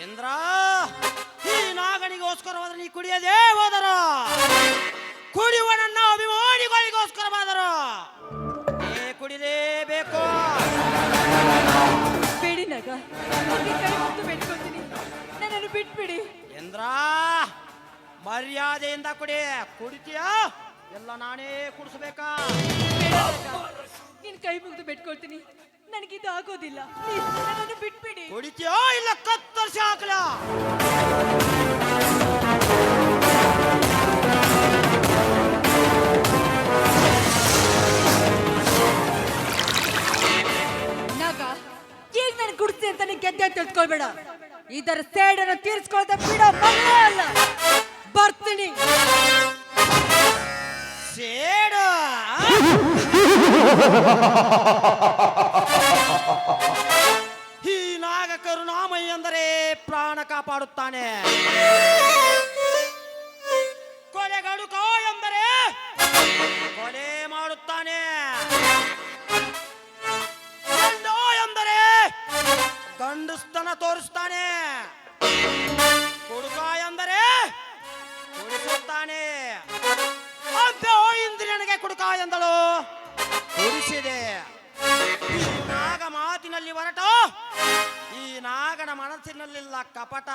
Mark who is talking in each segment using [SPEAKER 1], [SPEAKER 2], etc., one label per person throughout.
[SPEAKER 1] ಇಂದ್ರ ಈ ನಾಗನಿಗೋಸ್ಕರವಾದ್ರೆ ನೀ ಕುಡಿಯದೇ ಹೋದರು, ಕುಡಿಯುವ ನನ್ನ ಅಭಿಮಾನಿಗಳಿಗೋಸ್ಕರವಾದರು ಕುಡಿಲೇಬೇಕು.
[SPEAKER 2] ಬೇಡಿ ನಾಗ, ಕೈ ಮುತ್ತು ಬೇಡ್ಕೊಳ್ತೀನಿ, ನನ್ನನ್ನು ಬಿಟ್ಬಿಡಿ.
[SPEAKER 1] ಇಂದ್ರ ಮರ್ಯಾದೆಯಿಂದ ಕುಡಿ. ಕುಡಿತೀಯಾ ಎಲ್ಲ ನಾನೇ ಕುಡಿಸ್ಬೇಕಾ?
[SPEAKER 2] ನೀನ್ ಕೈ ಮುಗ್ದು ಬೇಡ್ಕೊಳ್ತೀನಿ, ನನಗಿದು ಆಗೋದಿಲ್ಲ, ನನ್ನನ್ನು ಬಿಟ್ಬಿಡಿ.
[SPEAKER 1] ಕುಡಿತೀಯೋ ಇಲ್ಲ ಕತ್ತರಿಸಿ ಹಾಕ್ಲ?
[SPEAKER 2] ನಾಗ, ಈಗ ನನ್ ಕುಡಿಸ್ತೀನಿ ಅಂತ ನೀನ್ ಗೆದ್ದೆ ತಿಳ್ಕೊಳ್ಬೇಡ. ಇದರ ಸೇಡನ್ನು ತೀರಿಸ್ಕೊಳ್ದೆ ಬಿಡೋ ಮಗಳೇ ಅಲ್ಲ. ಬರ್ತೀನಿ.
[SPEAKER 1] ಸೇಡು ಈ ನಾಗ ಕರುಣಾಮಯಿ ಅಂದರೆ ಪ್ರಾಣ ಕಾಪಾಡುತ್ತಾನೆ, ಕೊಲೆಗಡುಕ ಎಂದರೆ ಕೊಲೆ ಮಾಡುತ್ತಾನೆ, ಗಂಡ ಎಂದರೆ ಗಂಡಸ್ತನ ತೋರಿಸ್ತಾನೆ, ಕುಡುಕ ಎಂದರೆ ಕುಡಿಸುತ್ತಾನೆ. ಅಂತ ಇಂದ್ರಿಯನಿಗೆ ಕುಡುಕ ಎಂದಳು ಕುಡಿಸಿದೆ. ಈ ನಾಗ ಮಾತಿನಲ್ಲಿ ಹೊರಟ, ಈ ನಾಗನ ಮನಸ್ಸಿನಲ್ಲಿಲ್ಲ ಕಪಟ.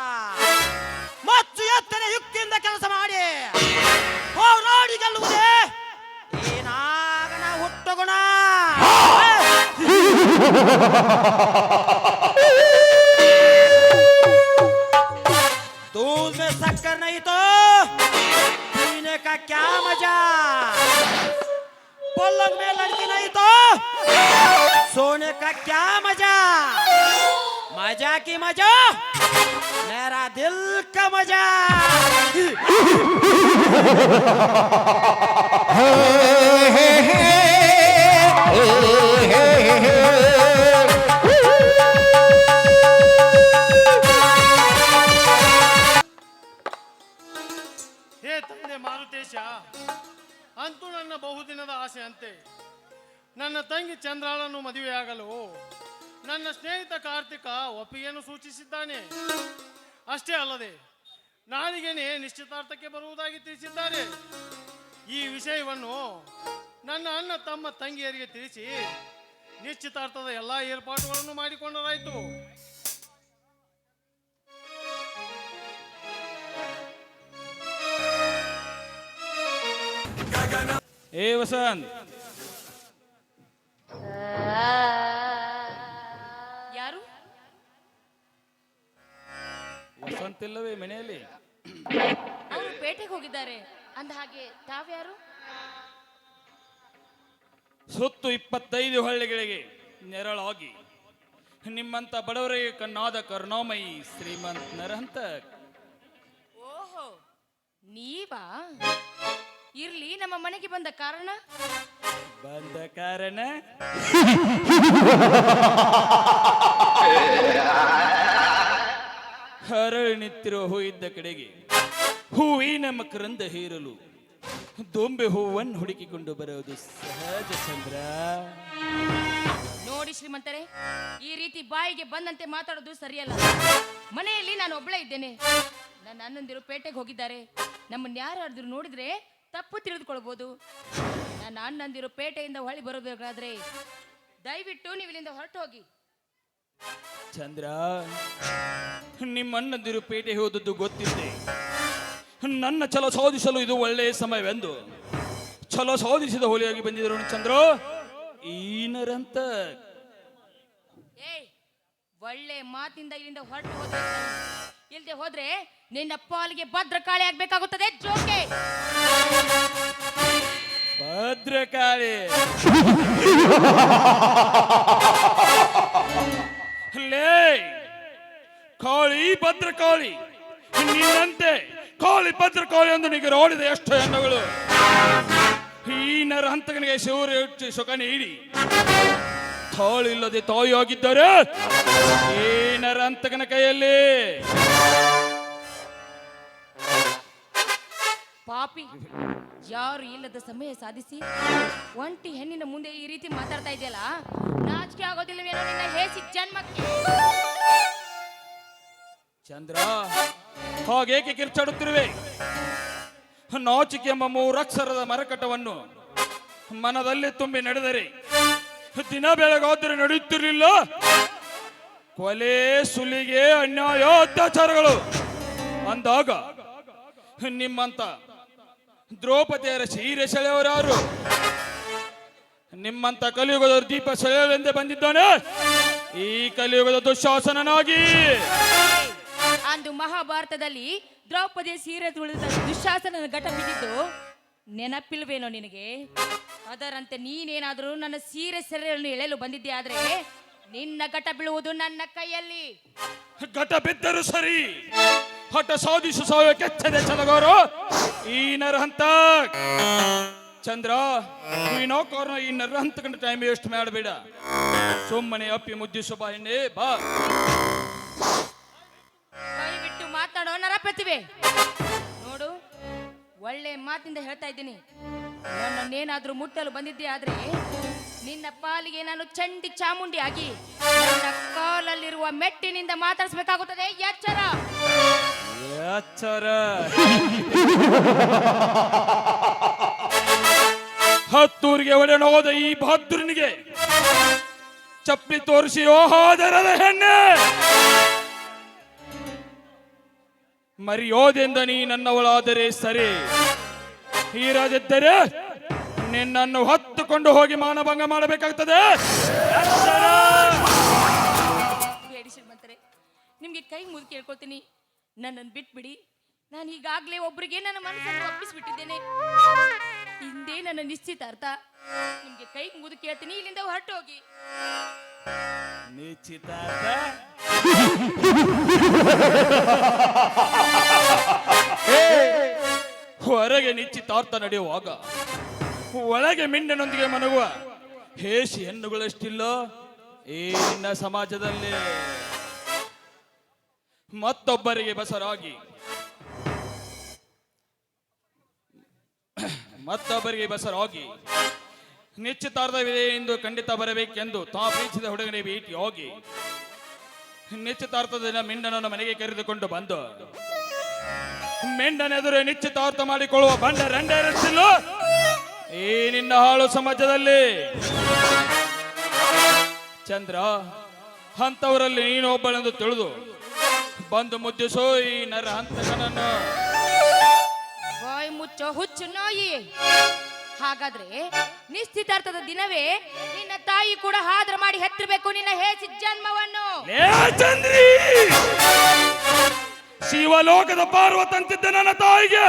[SPEAKER 1] ಮತ್ತು ಎತ್ತನೆ ಯುಕ್ತಿಯಿಂದ ಕೆಲಸ ಮಾಡಿ ಹೋರಾಡಿ ಗೆಲ್ಲುವುದೇ ಈ ನಾಗನ ಹುಟ್ಟುಗುಣ. दूध में शक्कर नहीं तो पीने का क्या मजा, पलंग में लड़की नहीं तो सोने का क्या मजा, मजा की मजा मेरा दिल का मजा.
[SPEAKER 3] ತಂದೆ ಮಾರುತೇಶ, ಅಂತೂ ನನ್ನ ಬಹುದಿನದ ಆಸೆ ಅಂತೆ ನನ್ನ ತಂಗಿ ಚಂದ್ರಾಳನ್ನು ಮದುವೆಯಾಗಲು ನನ್ನ ಸ್ನೇಹಿತ ಕಾರ್ತಿಕ ಒಪ್ಪಿಗೆಯನ್ನು ಸೂಚಿಸಿದ್ದಾನೆ. ಅಷ್ಟೇ ಅಲ್ಲದೆ ನಾಳಿಗೆನೇ ನಿಶ್ಚಿತಾರ್ಥಕ್ಕೆ ಬರುವುದಾಗಿ ತಿಳಿಸಿದ್ದಾರೆ. ಈ ವಿಷಯವನ್ನು ನನ್ನ ಅಣ್ಣ ತಮ್ಮ ತಂಗಿಯರಿಗೆ ತಿಳಿಸಿ ನಿಶ್ಚಿತಾರ್ಥದ ಎಲ್ಲ ಏರ್ಪಾಟುಗಳನ್ನು ಮಾಡಿಕೊಂಡರಾಯಿತು.
[SPEAKER 4] ಏ ವಸಂತ್,
[SPEAKER 2] ಯಾರು?
[SPEAKER 4] ವಸಂತ್ ಇಲ್ಲವೇ ಮನೆಯಲ್ಲಿ?
[SPEAKER 2] ಅವರು ಪೇಟೆಗೆ ಹೋಗಿದ್ದಾರೆ. ಅಂದ ಹಾಗೆ ತಾವ್ಯಾರು?
[SPEAKER 4] ಸುತ್ತು 25 ಹಳ್ಳಿಗಳಿಗೆ ನೆರಳಾಗಿ ನಿಮ್ಮಂತ ಬಡವರಿಗೆ ಕಣ್ಣಾದ ಕರುಣಾಮಯಿ ಶ್ರೀಮಂತ ನರಹಂತ.
[SPEAKER 2] ಓಹೋ, ನೀವಾ? ಇರ್ಲಿ, ನಮ್ಮ ಮನೆಗೆ ಬಂದ ಕಾರಣ?
[SPEAKER 4] ಬಂದ ಕಾರಣ ಹರಳು ನಿಂತಿರುವ ಹೂ ಇದ್ದ ಕಡೆಗೆ ಹೂವಿನ ಮಕರಂದ ಹೀರಲು ದೊಂಬೆ ಹೂವನ್ನು ಹುಡುಕಿಕೊಂಡು ಬರೋದು ಸಹಜ ಚಂದ್ರ.
[SPEAKER 2] ನೋಡಿ ಶ್ರೀಮಂತರೇ, ಈ ರೀತಿ ಬಾಯಿಗೆ ಬಂದಂತೆ ಮಾತಾಡೋದು ಸರಿಯಲ್ಲ. ಮನೆಯಲ್ಲಿ ನಾನು ಒಬ್ಬಳೇ ಇದ್ದೇನೆ. ನನ್ನ ಅಣ್ಣಂದಿರು ಪೇಟೆಗೆ ಹೋಗಿದ್ದಾರೆ. ನಮ್ಮನ್ನ ಯಾರಾದ್ರೂ ನೋಡಿದ್ರೆ ತಪ್ಪು ತಿಳಿದುಕೊಳ್ಬಹುದು. ನನ್ನ ಅಣ್ಣಂದಿರು ಪೇಟೆಯಿಂದ ಹೊಳಿ ಬರಬೇಕಾದ್ರೆ ದಯವಿಟ್ಟು ನೀವು ಇಲ್ಲಿಂದ ಹೊರಟು ಹೋಗಿ.
[SPEAKER 4] ಚಂದ್ರ, ನಿಮ್ಮ ಅಣ್ಣಂದಿರು ಪೇಟೆ ಹೋದದ್ದು ಗೊತ್ತಿದೆ. ನನ್ನ ಛಲ ಸಾಧಿಸಲು ಇದು ಒಳ್ಳೆಯ ಸಮಯವೆಂದು ಛಲ ಸಾಧಿಸಿದ ಹೋಲಿಯಾಗಿ ಬಂದಿದ್ರು ಚಂದ್ರ ಈನರಂತ.
[SPEAKER 2] ಒಳ್ಳೆ ಮಾತಿಂದ ಇಲ್ಲಿಂದ ಹೊರಟು ಹೋದ್ರೆ, ಇಲ್ಲದೆ ಹೋದ್ರೆ ನಿನ್ನ ಪಾಲಿಗೆ ಭದ್ರಕಾಳಿ ಆಗ್ಬೇಕಾಗುತ್ತದೆ. ಜೋಕೆ
[SPEAKER 4] ಭದ್ರಕಾಳಿ ಲೇ ಕಾಳಿ ಭದ್ರಕಾಳಿ, ನಿನ್ನಂತೆ ಕಾಳಿ ಭದ್ರಕಾಳಿ ಎಂದು ನಿಮಗೆ ನೋಡಿದ ಎಷ್ಟು ಹೆಣ್ಣುಗಳು ಈ ನರಹಂತಕನಿಗೆ ಶಿವರ ಸುಖ ನೀಡಿ ತಾಳಿಲ್ಲದೆ ತಾಯಿಯಾಗಿದ್ದಾರೆ. ಈ ನರಹಂತಕನ ಕೈಯಲ್ಲಿ
[SPEAKER 2] ಪಾಪಿ, ಯಾರು ಇಲ್ಲದ ಸಮಯ ಸಾಧಿಸಿ ಒಂಟಿ ಹೆಣ್ಣಿನ ಮುಂದೆ ಈ ರೀತಿ ಮಾತಾಡ್ತಾ ಇದೆಯಲ್ಲ, ನಾಚಿಕೆ ಆಗೋದಿಲ್ಲವೇನೋ ನಿನ್ನ ಹೇಸಿ ಜನ್ಮಕ್ಕೆ.
[SPEAKER 4] ಚಂದ್ರ ಹಾಗೇಕೆ ಕಿರ್ಚಾಡುತ್ತಿರುವೆ? ನಾಚಿಕೆ ಎಂಬ ಮೂರಕ್ಷರದ ಮರಕಟವನ್ನು ಮನದಲ್ಲಿ ತುಂಬಿ ನಡೆದರೆ ದಿನ ಬೆಳಗಾದರೆ ನಡೆಯುತ್ತಿರಲಿಲ್ಲ. ಕೊಲೆ, ಸುಲಿಗೆ, ಅನ್ಯಾಯ, ಅತ್ಯಾಚಾರಗಳು ಅಂದಾಗ ನಿಮ್ಮಂತ ದ್ರೌಪದಿಯರ ಸೀರೆ ಸೆಳೆಯವರಾರು? ನಿಮ್ಮಂತ ಕಲಿಯುಗದ ದೀಪ ಸೆಳೆಯಲೆಂದೇ ಬಂದಿದ್ದಾನೆ ಈ ಕಲಿಯುಗದ ದುಶ್ಯಾಸನನಾಗಿ.
[SPEAKER 2] ಅಂದು ಮಹಾಭಾರತದಲ್ಲಿ ದ್ರೌಪದಿಯ ಸೀರೆ ತುಳಿದ ದುಶ್ಯಾಸನನ ಘಟ ಬಿದ್ದಿದ್ದು ನೆನಪಿಲ್ವೇನೋ ನಿನಗೆ? ಅದರಂತೆ ನೀನೇನಾದರೂ ನನ್ನ ಸೀರೆ ಸೆರೆಯನ್ನು ಎಳೆಯಲು ಬಂದಿದ್ದೆ ಆದ್ರೆ ನಿನ್ನ ಘಟ ಬೀಳುವುದು ನನ್ನ ಕೈಯಲ್ಲಿ.
[SPEAKER 4] ಘಟ ಬಿದ್ದರೂ ಸರಿ, ಹಠ ಸಾಧಿಸು ಸಾಯ ಕೆಚ್ಚದೆ ಚಲಗಾರ ಈ ನರಹಂತ. ಚಂದ್ರ, ಈ ನೌಕರನ ಈ ನರಹಂತ ಕಂಡ ಟೈಮ್ ವೇಸ್ಟ್ ಮಾಡಬೇಡ. ಸುಮ್ಮನೆ ಅಪ್ಪಿ ಮುದ್ದಿಸು ಬಾ ಎಣ್ಣೆ ಬಾ.
[SPEAKER 2] ಕೈ ಬಿಟ್ಟು ಮಾತನಾಡೋ ನರಪ್ರತಿವೆ. ನೋಡು, ಒಳ್ಳೆ ಮಾತಿಂದ ಹೇಳ್ತಾ ಇದ್ದೀನಿ. ನನ್ನೇನಾದ್ರೂ ಮುಟ್ಟಲು ಬಂದಿದ್ದೆ ಆದ್ರೆ ನಿನ್ನ ಪಾಲಿಗೆ ನಾನು ಚಂಡಿ ಚಾಮುಂಡಿ ಆಗಿ ನನ್ನ ಕಾಲಲ್ಲಿರುವ ಮೆಟ್ಟಿನಿಂದ ಮಾತಾಡಿಸಬೇಕಾಗುತ್ತದೆ. ಎಚ್ಚರ
[SPEAKER 4] ಎಚ್ಚರ. ಹತ್ತೂರಿಗೆ ಒಡೆನೋದ ಈ ಬಹದ್ದೂರನಿಗೆ ಚಪ್ಪಲಿ ತೋರಿಸಿ ಓಹಾದರದ ಹೆಣ್ಣೆ, ಮರ್ಯಾದೆಯಿಂದ ನೀ ನನ್ನವಳಾದರೆ ಸರಿ, ಹೀರದಿದ್ದರೆ ನಿನ್ನನ್ನು ಹೊತ್ತುಕೊಂಡು ಹೋಗಿ ಮಾನಭಂಗ ಮಾಡಬೇಕಾಗ್ತದೆ.
[SPEAKER 2] ಬೇಡಿ ಶ್ರೀಮಂತರೆ, ನಿಮ್ಗೆ ಕೈ ಮುಗಿ ಕೇಳ್ಕೊಳ್ತೀನಿ, ನನ್ನನ್ನು ಬಿಟ್ಬಿಡಿ. ನಾನು ಈಗಾಗಲೇ ಒಬ್ಬರಿಗೆ ನನ್ನ ಮನಸ್ಸನ್ನು ಒಪ್ಪಿಸ್ಬಿಟ್ಟಿದ್ದೇನೆ. ಹಿಂದೆ ನನ್ನ ನಿಶ್ಚಿತಾರ್ಥ. ನಿಮ್ಗೆ ಕೈ ಮುಗಿದು ಕೇಳ್ತೀನಿ, ಇಲ್ಲಿಂದ ಹೊರಟು ಹೋಗಿ.
[SPEAKER 4] ನಿಶ್ಚಿತಾರ್ಥ? ಹೊರಗೆ ನಿಶ್ಚಿತಾರ್ಥ ನಡೆಯುವಾಗ ಒಳಗೆ ಮಿಂಡನೊಂದಿಗೆ ಮನಗುವ ಹೇಸಿ ಹೆಣ್ಣುಗಳಷ್ಟಿಲ್ಲ ಈ ನಿನ್ನ ಸಮಾಜದಲ್ಲಿ. ಮತ್ತೊಬ್ಬರಿಗೆ ಬಸರಾಗಿ ನಿಶ್ಚಿತಾರ್ಥವಿದೆ ಎಂದು ಖಂಡಿತ ಬರಬೇಕೆಂದು ತಾ ಪ್ರೀತಿಸಿದ ಹುಡುಗನೇ ಭೇಟಿ ಹೋಗಿ ನಿಶ್ಚಿತಾರ್ಥದ ದಿನ ಮಿಂಡನನ್ನು ಮನೆಗೆ ಕರೆದುಕೊಂಡು ಬಂದು ಮಿಂಡನೆದುರು ನಿಶ್ಚಿತಾರ್ಥ ಮಾಡಿಕೊಳ್ಳುವ ಬಂಡ ರಂಡೇರಷ್ಟಿಲ್ಲ ಈ ನಿನ್ನ ಹಾಳು ಸಮಾಜದಲ್ಲಿ. ಚಂದ್ರ, ಅಂತವರಲ್ಲಿ ನೀನು ಒಬ್ಬಳೆಂದು ತಿಳಿದು ಬಂದು ಮುದ್ದಿಸೋ ಈ ನರ ಹಂತಕನನ್ನು.
[SPEAKER 2] ಬಾಯ್ ಮುಚ್ಚೋ ಹುಚ್ಚು ನಾಯಿ. ಹಾಗಾದ್ರೆ ನಿಶ್ಚಿತಾರ್ಥದ ದಿನವೇ ನಿನ್ನ ತಾಯಿ ಕೂಡ ಹಾದ್ರ ಮಾಡಿ ಹೆತ್ತಿರಬೇಕು ನಿನ್ನ ಹೇಸಿ ಜನ್ಮವನ್ನು.
[SPEAKER 4] ಚಂದ್ರಿ, ಶಿವಲೋಕದ ಪಾರ್ವತಂತಿದ್ದ ನನ್ನ ತಾಯಿಗೆ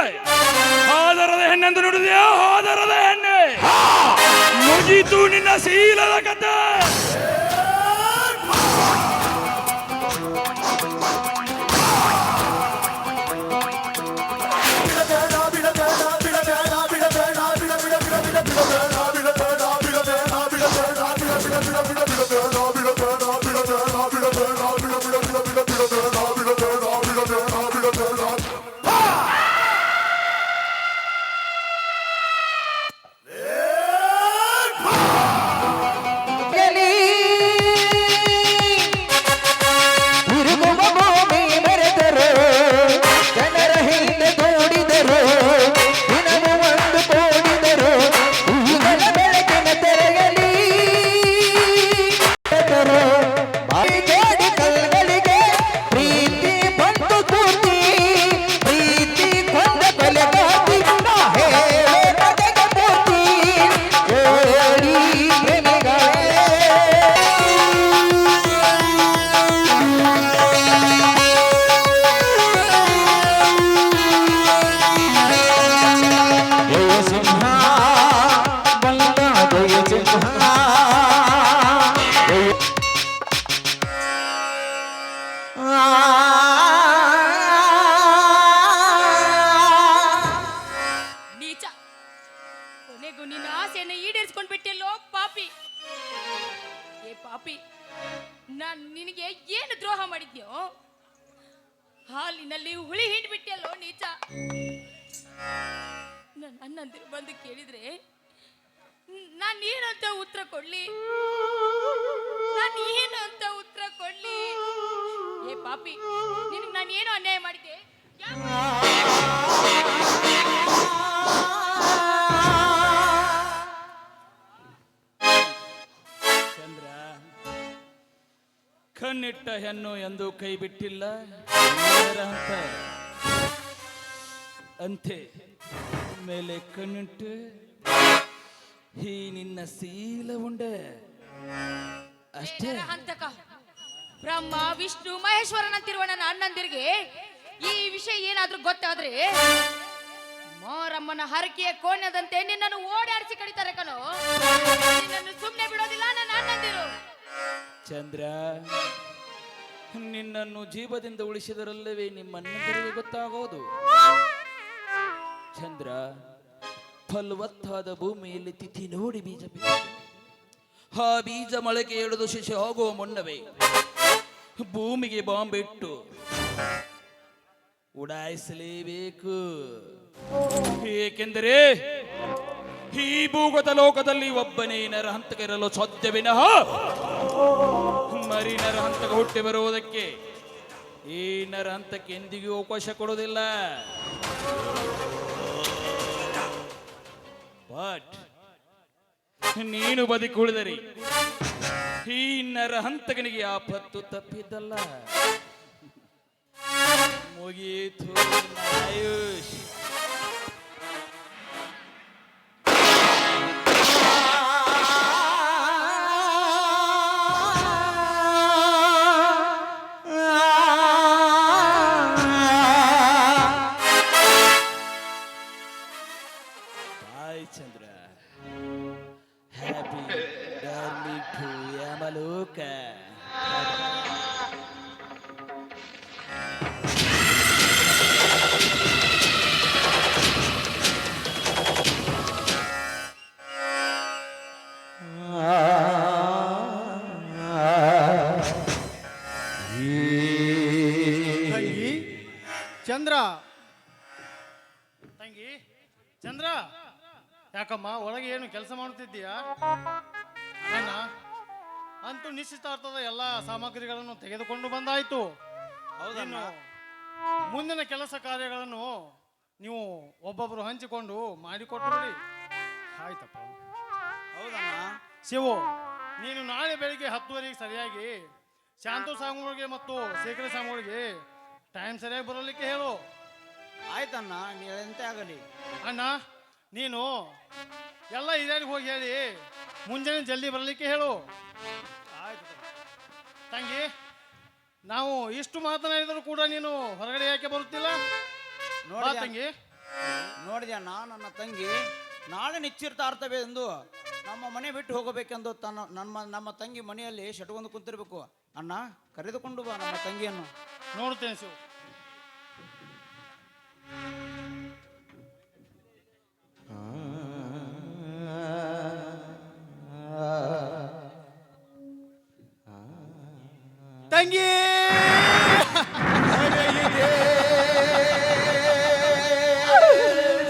[SPEAKER 4] ಹಾದರದ ಹೆಣ್ಣೆಂದು ನುಡಿದೆಯಾ? ಹಾದರದ ಹೆಣ್ಣೆ, ಮುಗೀತು ನಿನ್ನ ಶೀಲದ ಕಥೆ.
[SPEAKER 2] ನೀಚ, ಕೊನೆಗೂ ನಿನ್ನ ಆಸೆಯನ್ನು ಈಡೇರಿಸಿಕೊಂಡು ಬಿಟ್ಟಿಲ್ಲೋ ಪಾಪಿ. ಏ ಪಾಪಿ, ನಾನು ನಿನಗೆ ಏನು ದ್ರೋಹ ಮಾಡಿದ್ಯೋ? ಹಾಲಿನಲ್ಲಿ ಹುಳಿ ಹಿಂಡ್ಬಿಟ್ಟಿಯಲ್ಲೋ ನೀಚ. ನನ್ನ ಅಣ್ಣಂದಿರು ಬಂದು ಕೇಳಿದ್ರೆ ನಾನು ಏನಂತ ಉತ್ತರ ಕೊಡ್ಲಿ? ನಾನು ಏನು ಅಂತ ಉತ್ತರ ಕೊಡ್ಲಿ? ಏ ಪಾಪಿ, ನಿನಗೆ ನಾನು ನೀನೇನು ಅನ್ಯಾಯ ಮಾಡಿದ್ದೆ?
[SPEAKER 4] ಚಂದ್ರ, ಕಣ್ಣಿಟ್ಟ ಹೆಣ್ಣು ಎಂದು ಕೈ ಬಿಟ್ಟಿಲ್ಲ ಅಂತ ಅಂತೆ ಮೇಲೆ ಕಣ್ಣಿಟ್ಟು ಈ ನಿನ್ನ ಶೀಲ ಉಂಡೆ ಅಷ್ಟೇ.
[SPEAKER 2] ಹಂತಕ ಬ್ರಹ್ಮ ವಿಷ್ಣು ಮಹೇಶ್ವರನಂತಿರುವ ನನ್ನ ಅಣ್ಣಂದಿರಿಗೆ ಈ ವಿಷಯ ಏನಾದ್ರೂ ಗೊತ್ತಾದ್ರೆ ಮಾರಮ್ಮನ ಹರಕೆಯ ಕೋಣ್ಯದಂತೆ ನಿನ್ನನ್ನು ಓಡಾಡಿಸಿ ಕಡಿತಾರೆ ಕಣೋ. ನಿನ್ನನ್ನು ಸುಮ್ಮನೆ ಬಿಡೋದಿಲ್ಲ ನನ್ನ ಅಣ್ಣಂದಿರು.
[SPEAKER 4] ಚಂದ್ರ, ನಿನ್ನನ್ನು ಜೀವದಿಂದ ಉಳಿಸಿದರಲ್ಲವೇ ನಿಮ್ಮ ಅಣ್ಣಂದಿರಿಗೆ ಗೊತ್ತಾಗೋದು. ಚಂದ್ರ, ಫಲವತ್ತಾದ ಭೂಮಿಯಲ್ಲಿ ತಿಥಿ ನೋಡಿ ಬೀಜ ಬಿತ್ತಿದೆ. ಆ ಬೀಜ ಮೊಳಕೆ ಎಳೆದು ಶಿಶು ಹೋಗುವ ಮುನ್ನವೇ ಭೂಮಿಗೆ ಬಾಂಬ್ ಇಟ್ಟು ಉಡಾಯಿಸಲೇಬೇಕು. ಏಕೆಂದರೆ ಈ ಭೂಗತ ಲೋಕದಲ್ಲಿ ಒಬ್ಬನೇ ನರಹಂತಕ ಇರಲು ಸಾಧ್ಯ ವಿನಃ ಮರಿ ನರಹಂತಕ ಹುಟ್ಟಿ ಬರುವುದಕ್ಕೆ ಈ ನರಹಂತಕ್ಕೆ ಎಂದಿಗೂ ಅವಕಾಶ ಕೊಡುವುದಿಲ್ಲ. ಬಟ್ ನೀನು ಬದುಕುಳಿದರೆ ಈ ನರಹಂತಕನಿಗೆ ಆಪತ್ತು ತಪ್ಪಿದ್ದಲ್ಲ. ಮುಗಿಯಿತು Ayush. Bye Chandra. Happy darling to Yamaloka.
[SPEAKER 3] ತಂಗಿ ಚಂದ್ರ, ತಂಗಿ ಚಂದ್ರ, ಯಾಕಮ್ಮ ಒಳಗೆ ಏನು ಕೆಲಸ ಮಾಡುತ್ತಿದ್ದೀಯಾ? ಅಣ್ಣ ಅಂತೂ ನಿಶ್ಚಿತಾರ್ಥದ ಎಲ್ಲ ಸಾಮಗ್ರಿಗಳನ್ನು ತೆಗೆದುಕೊಂಡು ಬಂದಾಯ್ತು. ಇನ್ನು ಮುಂದಿನ ಕೆಲಸ ಕಾರ್ಯಗಳನ್ನು ನೀವು ಒಬ್ಬೊಬ್ಬರು ಹಂಚಿಕೊಂಡು ಮಾಡಿಕೊಟ್ಟುಬಿಡಿ. ಆಯ್ತಪ್ಪ.
[SPEAKER 1] ಹೌದಣ್ಣ.
[SPEAKER 3] ಶಿವು, ನೀನು ನಾಳೆ ಬೆಳಿಗ್ಗೆ 10 ಸರಿಯಾಗಿ ಶಾಂತು ಸಾಂಗುಗಳಿಗೆ ಮತ್ತು ಶೇಖರ ಸಾಂಗುಗಳಿಗೆ ಟೈಮ್ ಸರಿಯಾಗಿ ಬರಲಿಕ್ಕೆ ಹೇಳು.
[SPEAKER 1] ಆಯ್ತಣ್ಣ, ನೀವಂತೆ ಆಗಲಿ.
[SPEAKER 3] ಅಣ್ಣ, ನೀನು ಎಲ್ಲ ಹಿರಿಯರಿಗೆ ಹೋಗಿ ಹೇಳಿ ಮುಂಜಾನೆ ಜಲ್ದಿ ಬರಲಿಕ್ಕೆ ಹೇಳು. ಆಯ್ತು ತಂಗಿ, ನಾವು ಇಷ್ಟು ಮಾತನಾಡಿದರೂ ಕೂಡ ನೀನು ಹೊರಗಡೆ ಯಾಕೆ ಬರುತ್ತಿಲ್ಲ? ಬಾ ತಂಗಿ.
[SPEAKER 1] ನೋಡಿದೆ ಅಣ್ಣ, ನನ್ನ ತಂಗಿ ನಾಳೆ ನಿಶ್ಚಿತಾರ್ಥವೇ ಎಂದು ನಮ್ಮ ಮನೆ ಬಿಟ್ಟು ಹೋಗಬೇಕೆಂದು ನಮ್ಮ ತಂಗಿ ಮನೆಯಲ್ಲಿ ಶಟಗೊಂಡು ಕುಂತಿರ್ಬೇಕು. ಅಣ್ಣ, ಕರೆದುಕೊಂಡು ಬಾ ನಮ್ಮ ತಂಗಿಯನ್ನು.
[SPEAKER 3] ನೋಡ್ತೇನೆ ಶಿವ. ತಂಗಿ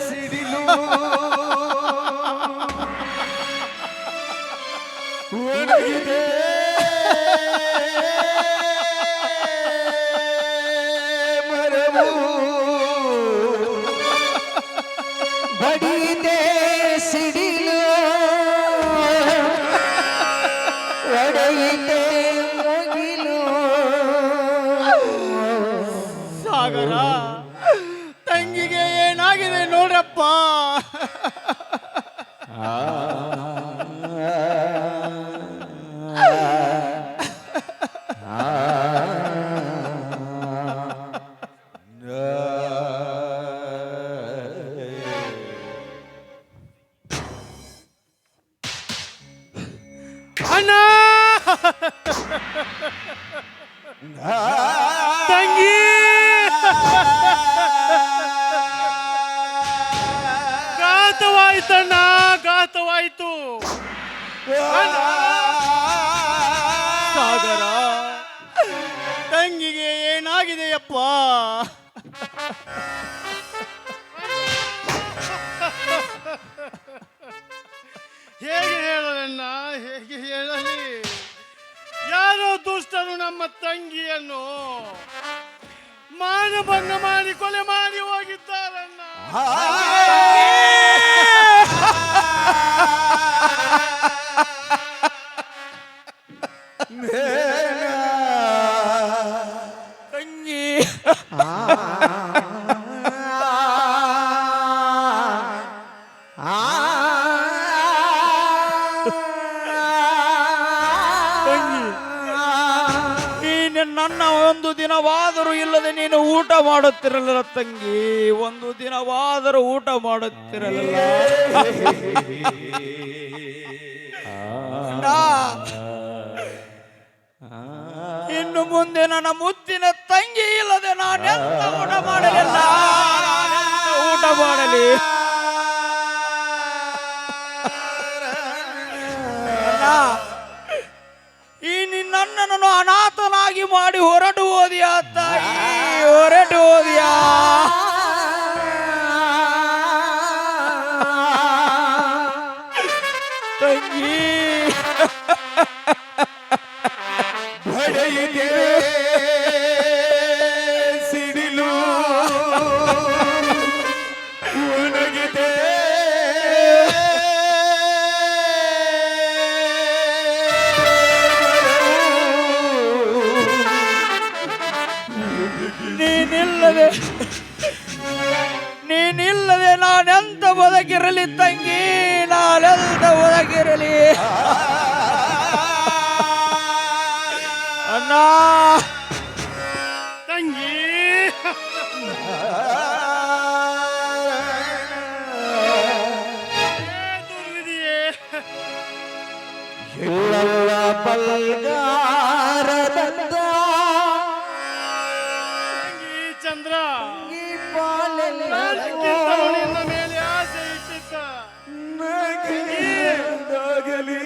[SPEAKER 3] ಸಿಡಿಲು ಒಣಗಿದೆ ಮರವು ಬಡಿದೆ ಸಿಡಿಲು ಒಡೆಯಿದೆ ಮುಗಿಲು. ಸಾಗರ, ತಂಗಿಗೆ ಏನಾಗಿದೆ ನೋಡ್ರಪ್ಪ. ಅಣ್ಣ, ತಂಗಿ ಘಾತವಾಯ್ತಣ್ಣ, ಘಾತವಾಯ್ತು. ಸಾಗರ, ತಂಗಿಗೆ ಏನಾಗಿದೆಯಪ್ಪ? ಹೇಗೆ ಹೇಳಲಣ್ಣ, ಹೇಗೆ ಹೇಳಲಿ? ಯಾರೋ ದುಷ್ಟರು ನಮ್ಮ ತಂಗಿಯನ್ನು ಮಾನಭಂಗ ಮಾಡಿ ಕೊಲೆ ಮಾಡಿ ಹೋಗಿದ್ದಾರಣ್ಣ.
[SPEAKER 4] ತಂಗಿ ನೀನು ನನ್ನ ಒಂದು ದಿನವಾದರೂ ಇಲ್ಲದೆ ನೀನು ಊಟ ಮಾಡುತ್ತಿರಲಿಲ್ಲ ತಂಗಿ, ಒಂದು ದಿನವಾದರೂ ಊಟ ಮಾಡುತ್ತಿರಲಿಲ್ಲ. ಇನ್ನು ಮುಂದೆ ನನ್ನ ಮುದ್ದಿನ ತಂಗಿ ಇಲ್ಲದೆ ನಾನೆಂತ ಊಟ ಮಾಡಲಿಲ್ಲ, ಊಟ ಮಾಡಲಿ. ಈ ನನ್ನನ್ನು ಅನಾಥನಾಗಿ ಮಾಡಿ ಹೊರಟು ಹೋದಿಯಾ ತಾಯಿ, ಹೊರಟು ಹೋದಿಯಾ? ತಂಗಿ ಸಿಡಿಲು ಉಣಗಿದೆ ನೀನಿಲ್ಲದೆ ನಾನೆಂತ ಬದುಕಿರಲಿ ತಂಗಿ, ನಾನೆಂತ ಬದುಕಿರಲಿ ಅಣ್ಣ.
[SPEAKER 3] ತಂಗಿ ದುರ್ವಿಧಿಯೇ, ತಂಗಿ ಚಂದ್ರ ನನಗಿಂತಲೂ ನಿನ್ನ ಮೇಲೆ ಆಸೆ ಇಟ್ಟಿದ್ದ,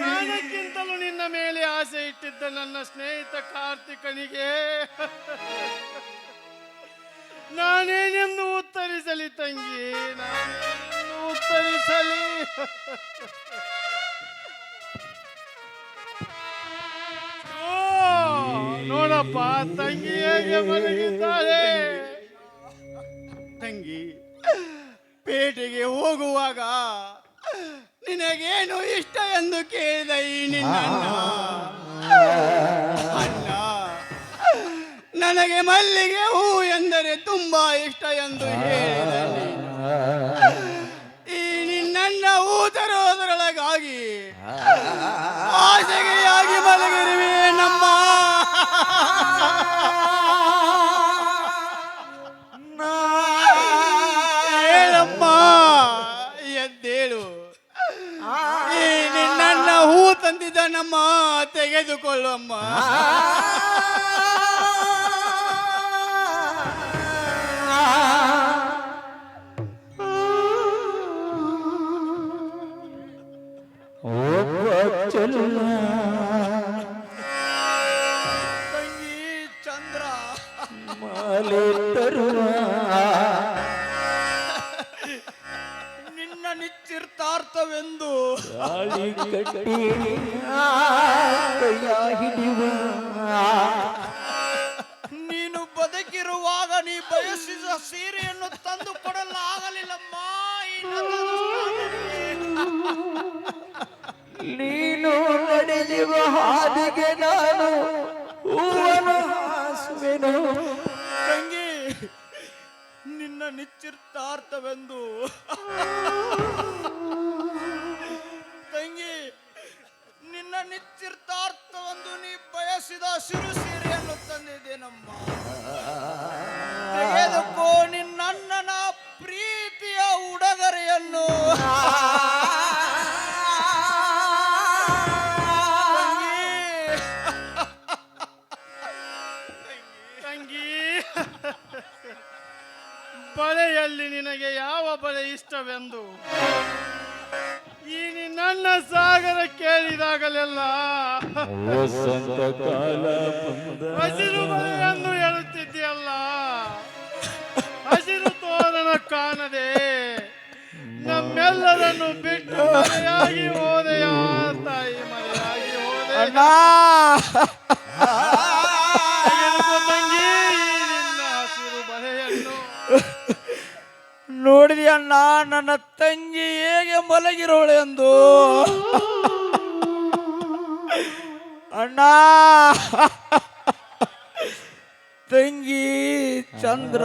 [SPEAKER 3] ನನಗಿಂತಲೂ ನಿನ್ನ ಮೇಲೆ ಆಸೆ ಇಟ್ಟಿದ್ದ ನನ್ನ ಸ್ನೇಹಿತ ಕಾರ್ತಿಕನಿಗೆ ನಾನೇನೆಂದು ಉತ್ತರಿಸಲಿ ತಂಗಿ, ನಾನೇನೆಂದು ಉತ್ತರಿಸಲಿ? ಓ, ನೋಡಪ್ಪ ತಂಗಿ ಹೇಗೆ ಮಲಗಿದ್ದಾಳೆ. ತಂಗಿ, ಪೇಟೆಗೆ ಹೋಗುವಾಗ ನಿನಗೇನು ಇಷ್ಟ ಎಂದು ಕೇಳಿದ ಈ ನಿನ್ನ ಅಣ್ಣ, ನನಗೆ ಮಲ್ಲಿಗೆ ಹೂ ಎಂದರೆ ತುಂಬಾ ಇಷ್ಟ ಎಂದು ಹೇಳಿದ ನೀನು. ಈ ನಿನ್ನಣ್ಣ ಹೂ ತರೋದರೊಳಗಾಗಿ ಆಸೆಗೆಯಾಗಿ ಮಲಗಿರುವೆ ನಮ್ಮ. ಹೇಳಮ್ಮ, ಎದ್ದೇಳು. ಈ ನಿನ್ನಣ್ಣ ಹೂ ತಂದಿದ್ದ ನಮ್ಮ ತೆಗೆದುಕೊಳ್ಳಮ್ಮ.
[SPEAKER 1] ತಂಗಿ ಚಂದ್ರ ನಿನ್ನ ನಿಶ್ಚಿತಾರ್ಥವೆಂದು ನೀನು ಬದುಕಿರುವಾಗ ನೀ ಬಯಸಿದ ಸೀರೆಯನ್ನು ತಂದು ಕೊಡಲಾಗಲಿಲ್ಲಮ್ಮ. ಈ ನನ್ನ
[SPEAKER 5] ನೀನು ನಡೆಯುವ ಹಾದಿಗೆ ನಾನು ಹೂವನ್ನು ಹಾಸುವೆನು.
[SPEAKER 1] ತಂಗಿ ನಿನ್ನ ನಿಶ್ಚಿತಾರ್ಥವೆಂದು ತಂಗಿ ನಿನ್ನ ನಿಶ್ಚಿತಾರ್ಥವೆಂದು ನೀ ಬಯಸಿದ ಹಸಿರು ಸೀರೆಯನ್ನು ತಂದಿದ್ದೇನಮ್ಮ. ತೆಗೆದುಕೋ ನಿನ್ನಣ್ಣನ ಪ್ರೀತಿಯ ಉಡುಗೊರೆಯನ್ನು.
[SPEAKER 3] ತಂಗಿ, ಬಳೆಯಲ್ಲಿ ನಿನಗೆ ಯಾವ ಬಳೆ ಇಷ್ಟವೆಂದು ಈ ನಿನ್ನ ಸಾಗರ ಕೇಳಿದಾಗಲೆಲ್ಲ ಹಸಿರು ಬಳೆಯನ್ನು ಹೇಳುತ್ತಿದ್ದೀಯಲ್ಲ. ಹಸಿರು ತೋರಣ ಕಾಣದೆ ನಮ್ಮೆಲ್ಲರನ್ನು ಬಿಟ್ಟು ಮರೆಯಾಗಿ ಹೋದೆಯ ತಾಯಿ, ಮರೆಯಾಗಿ ಹೋದೆ. ತೆಗೆದುಕೋ ತಂಗಿ ನಿನ್ನ ಹಸಿರು
[SPEAKER 5] ನೋಡಿದ್ಯಣ್ಣ ನನ್ನ ತಂಗಿ ಹೇಗೆ ಮಲಗಿರೋಳೆಂದು. ಅಣ್ಣ ತಂಗಿ ಚಂದ್ರ.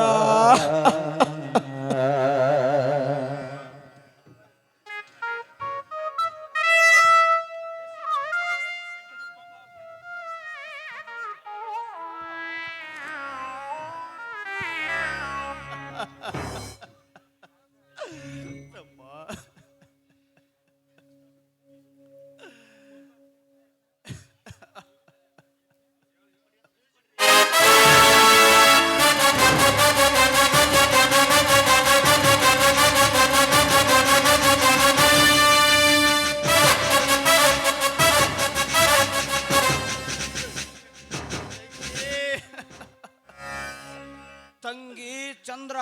[SPEAKER 1] ತಂಗಿ ಚಂದ್ರ,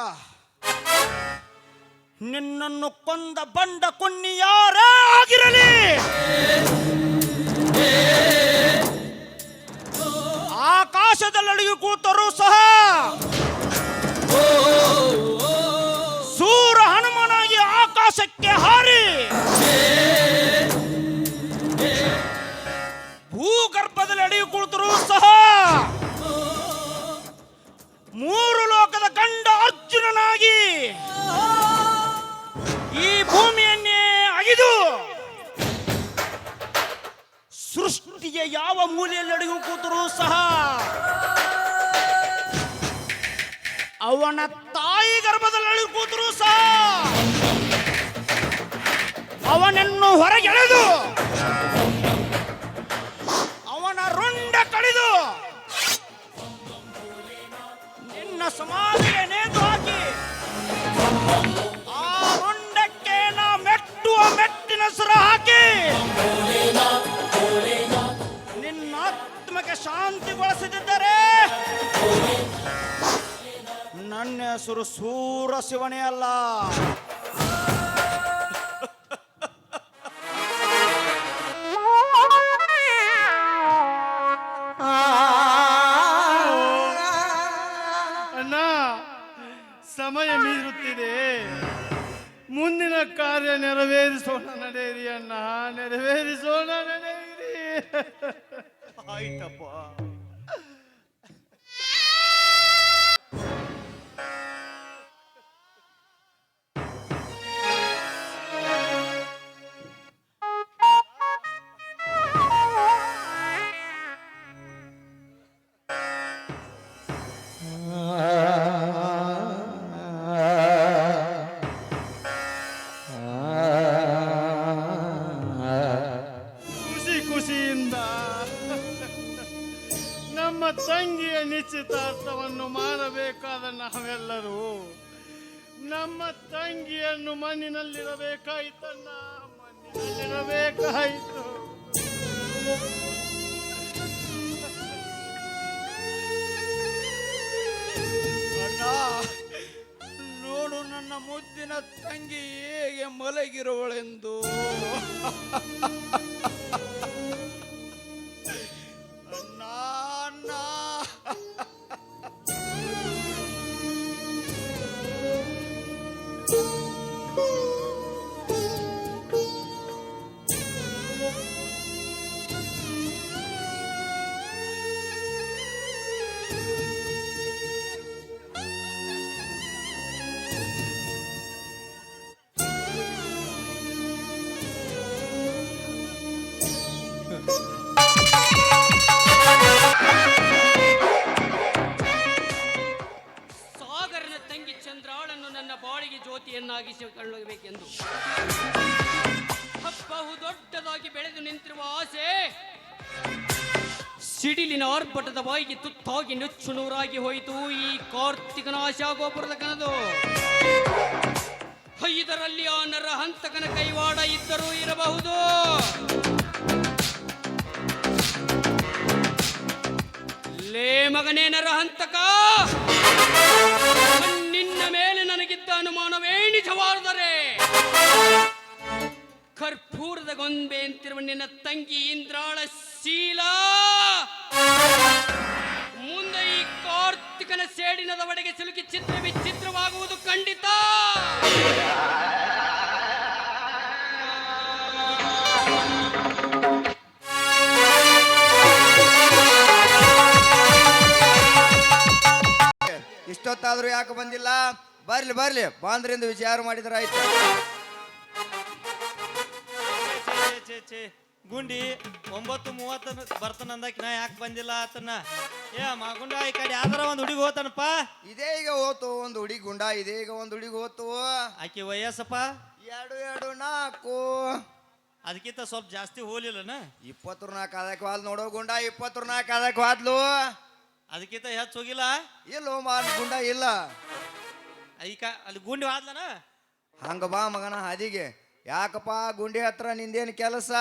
[SPEAKER 1] ನಿನ್ನನ್ನು ಕೊಂದ ಬಂಡ ಕುಣ್ಣಿ ಯಾರೇ ಆಗಿರಲಿ, ಆಕಾಶದಲ್ಲಿಯೂ ಕೂತರೂ ಸಹ ಸೂರ ಹನುಮನಾಗಿ ಆಕಾಶಕ್ಕೆ ಹಾರಿ ಭೂಗರ್ಭದಲ್ಲಿ ಅಡಿಯು ಕುಳಿತರೂ ಸಹ ಮೂರು ಲೋಕದ ಗಂಡ ಅರ್ಜುನನಾಗಿ ಈ ಭೂಮಿಯನ್ನೇ ಅಗಿದು ಸೃಷ್ಟಿಯ ಯಾವ ಮೂಲೆಯಲ್ಲಿ ಅಡಿಗೂ ಕೂತರೂ ಸಹ ಅವನ ತಾಯಿ ಗರ್ಭದಲ್ಲಿ ಅಡಿಗೂ ಕೂತರೂ ಸಹ ಅವನನ್ನು ಹೊರಗೆಳೆದು ಅವನ ರುಂಡ ಕಡಿದು ನಿನ್ನ ಸಮಾಧಿಗೆ ನೇತು ಹಾಕಿ ಆ ರುಂಡಕ್ಕೆ ನಾ ಮೆಟ್ಟುವ ಮೆಟ್ಟಿನ ಸರ ಹಾಕಿ ನಿನ್ನ ಆತ್ಮಕ್ಕೆ ಶಾಂತಿಗೊಳಿಸದಿದ್ದರೆ ನನ್ನ ಹೆಸರು ಸೂರ ಶಿವನೇ ಅಲ್ಲ.
[SPEAKER 3] ಅಣ್ಣ, ಸಮಯ ಮೀರುತ್ತಿದೆ. ಮುಂದಿನ ಕಾರ್ಯ ನೆರವೇರಿಸೋಣ ನಡೆಯಿರಿ ಅಣ್ಣ, ನೆರವೇರಿಸೋಣ ನಡೆಯಿರಿ.
[SPEAKER 1] ಆಯ್ತಪ್ಪ.
[SPEAKER 3] ಖುಷಿಯಿಂದ ನಮ್ಮ ತಂಗಿಯ ನಿಶ್ಚಿತಾರ್ಥವನ್ನು ಮಾಡಬೇಕಾದ ನಾವೆಲ್ಲರೂ ನಮ್ಮ ತಂಗಿಯನ್ನು ಮಣ್ಣಿನಲ್ಲಿರಬೇಕಾಯ್ತಣ್ಣ, ಮಣ್ಣಿನಲ್ಲಿರಬೇಕಾಯಿತು.
[SPEAKER 1] ಅಣ್ಣ, ನೋಡು ನನ್ನ ಮುದ್ದಿನ ತಂಗಿ ಹೇಗೆ ಮಲಗಿರುವಳೆಂದು. ಅಣ್ಣ ಅಣ್ಣ,
[SPEAKER 6] ಸಾಗರನ ತಂಗಿ ಚಂದ್ರಾಳನ್ನು ನನ್ನ ಬಾಳಿಗೆ ಜ್ಯೋತಿಯನ್ನಾಗಿಸಿಕೊಳ್ಳಬೇಕೆಂದು ಬಹುದೊಡ್ಡದಾಗಿ ಬೆಳೆದು ನಿಂತಿರುವ ಆಸೆ ಸಿಡಿಲಿನ ಆರ್ಭಟದ ಬಾಯಿಗೆ ತುತ್ತಾಗಿ ನುಚ್ಚು ನೂರಾಗಿ ಹೋಯಿತು. ಈ ಕಾರ್ತಿಕನ ಆಶಾಗೋಪುರದ ಕನದು ಇದರಲ್ಲಿ ಆ ನರ ಹಂತಕನ ಕೈವಾಡ ಇದ್ದರೂ ಇರಬಹುದು. ಲೇ ಮಗನೇ ನರ ಹಂತಕ, ನಿನ್ನ ಮೇಲೆ ನನಗಿದ್ದ ಅನುಮಾನವೇ ನಿಜವಾದರೆ ಕರ್ಪೂರದ ಗೊಂಬೆ ಅಂತಿರುವ ನಿನ್ನ ತಂಗಿ ಇಂದ್ರಾಳ ಶೀಲ ಮುಂದೆ ಈ ಕಾರ್ತಿಕನ ಸೇಡಿನದ ಒಡೆಗೆ ಸಿಲುಕಿ ಚಿತ್ರ ವಿಚಿತ್ರವಾಗುವುದು ಖಂಡಿತ.
[SPEAKER 7] ಇಷ್ಟೊತ್ತಾದ್ರೂ ಯಾಕೆ ಬಂದಿಲ್ಲ? ಬರ್ಲಿ ಬರ್ಲಿ, ಬಾಂದ್ರಿಂದ ವಿಚಾರ ಮಾಡಿದ್ರ ಆಯ್ತು.
[SPEAKER 8] ಗುಂಡಿ 9:30 ಬರ್ತಾನ ಅಂದಕ್ಕೆ ನಾ ಯಾಕೆ ಬಂದಿಲ್ಲ ಆತನ? ಏ ಮಗುಂಡ ಈ ಕಡೆ ಯಾವ್ದಾರ ಒಂದು ಹುಡುಗಿ ಹೋತಾನಪ್ಪ.
[SPEAKER 7] ಇದೇ ಈಗ ಹೋತು ಒಂದು ಹುಡುಗಿ ಗುಂಡ, ಇದೇ ಈಗ ಒಂದು ಹುಡುಗಿ ಹೋತು.
[SPEAKER 8] ಆಕಿ ವಯಸ್ಸಪ್ಪ
[SPEAKER 7] 2 4
[SPEAKER 8] ಅದಕ್ಕಿಂತ ಸ್ವಲ್ಪ ಜಾಸ್ತಿ ಹೋಲಿಲ್ಲನ?
[SPEAKER 7] 24 ಅದಕ್ಕೆ ವಾದ್ ನೋಡೋ ಗುಂಡ, 24 ಅದಕ್ಕೆ ವಾದ್ಲು.
[SPEAKER 8] ಅದಕ್ಕಿಂತ ಹೆಚ್ಚು ಹೋಗಿಲ್ಲ.
[SPEAKER 7] ಇಲ್ಲೋ ಮಾನ್ ಗುಂಡ ಇಲ್ಲ.
[SPEAKER 8] ಅಲ್ಲಿ ಗುಂಡಿ ಹಾದ್ಲನ?
[SPEAKER 7] ಹಂಗ ಬಾ ಮಗನ ಹಾದಿಗೆ. ಯಾಕಪ್ಪ ಗುಂಡಿ ಹತ್ರ ನಿಂದೇನು ಕೆಲಸ?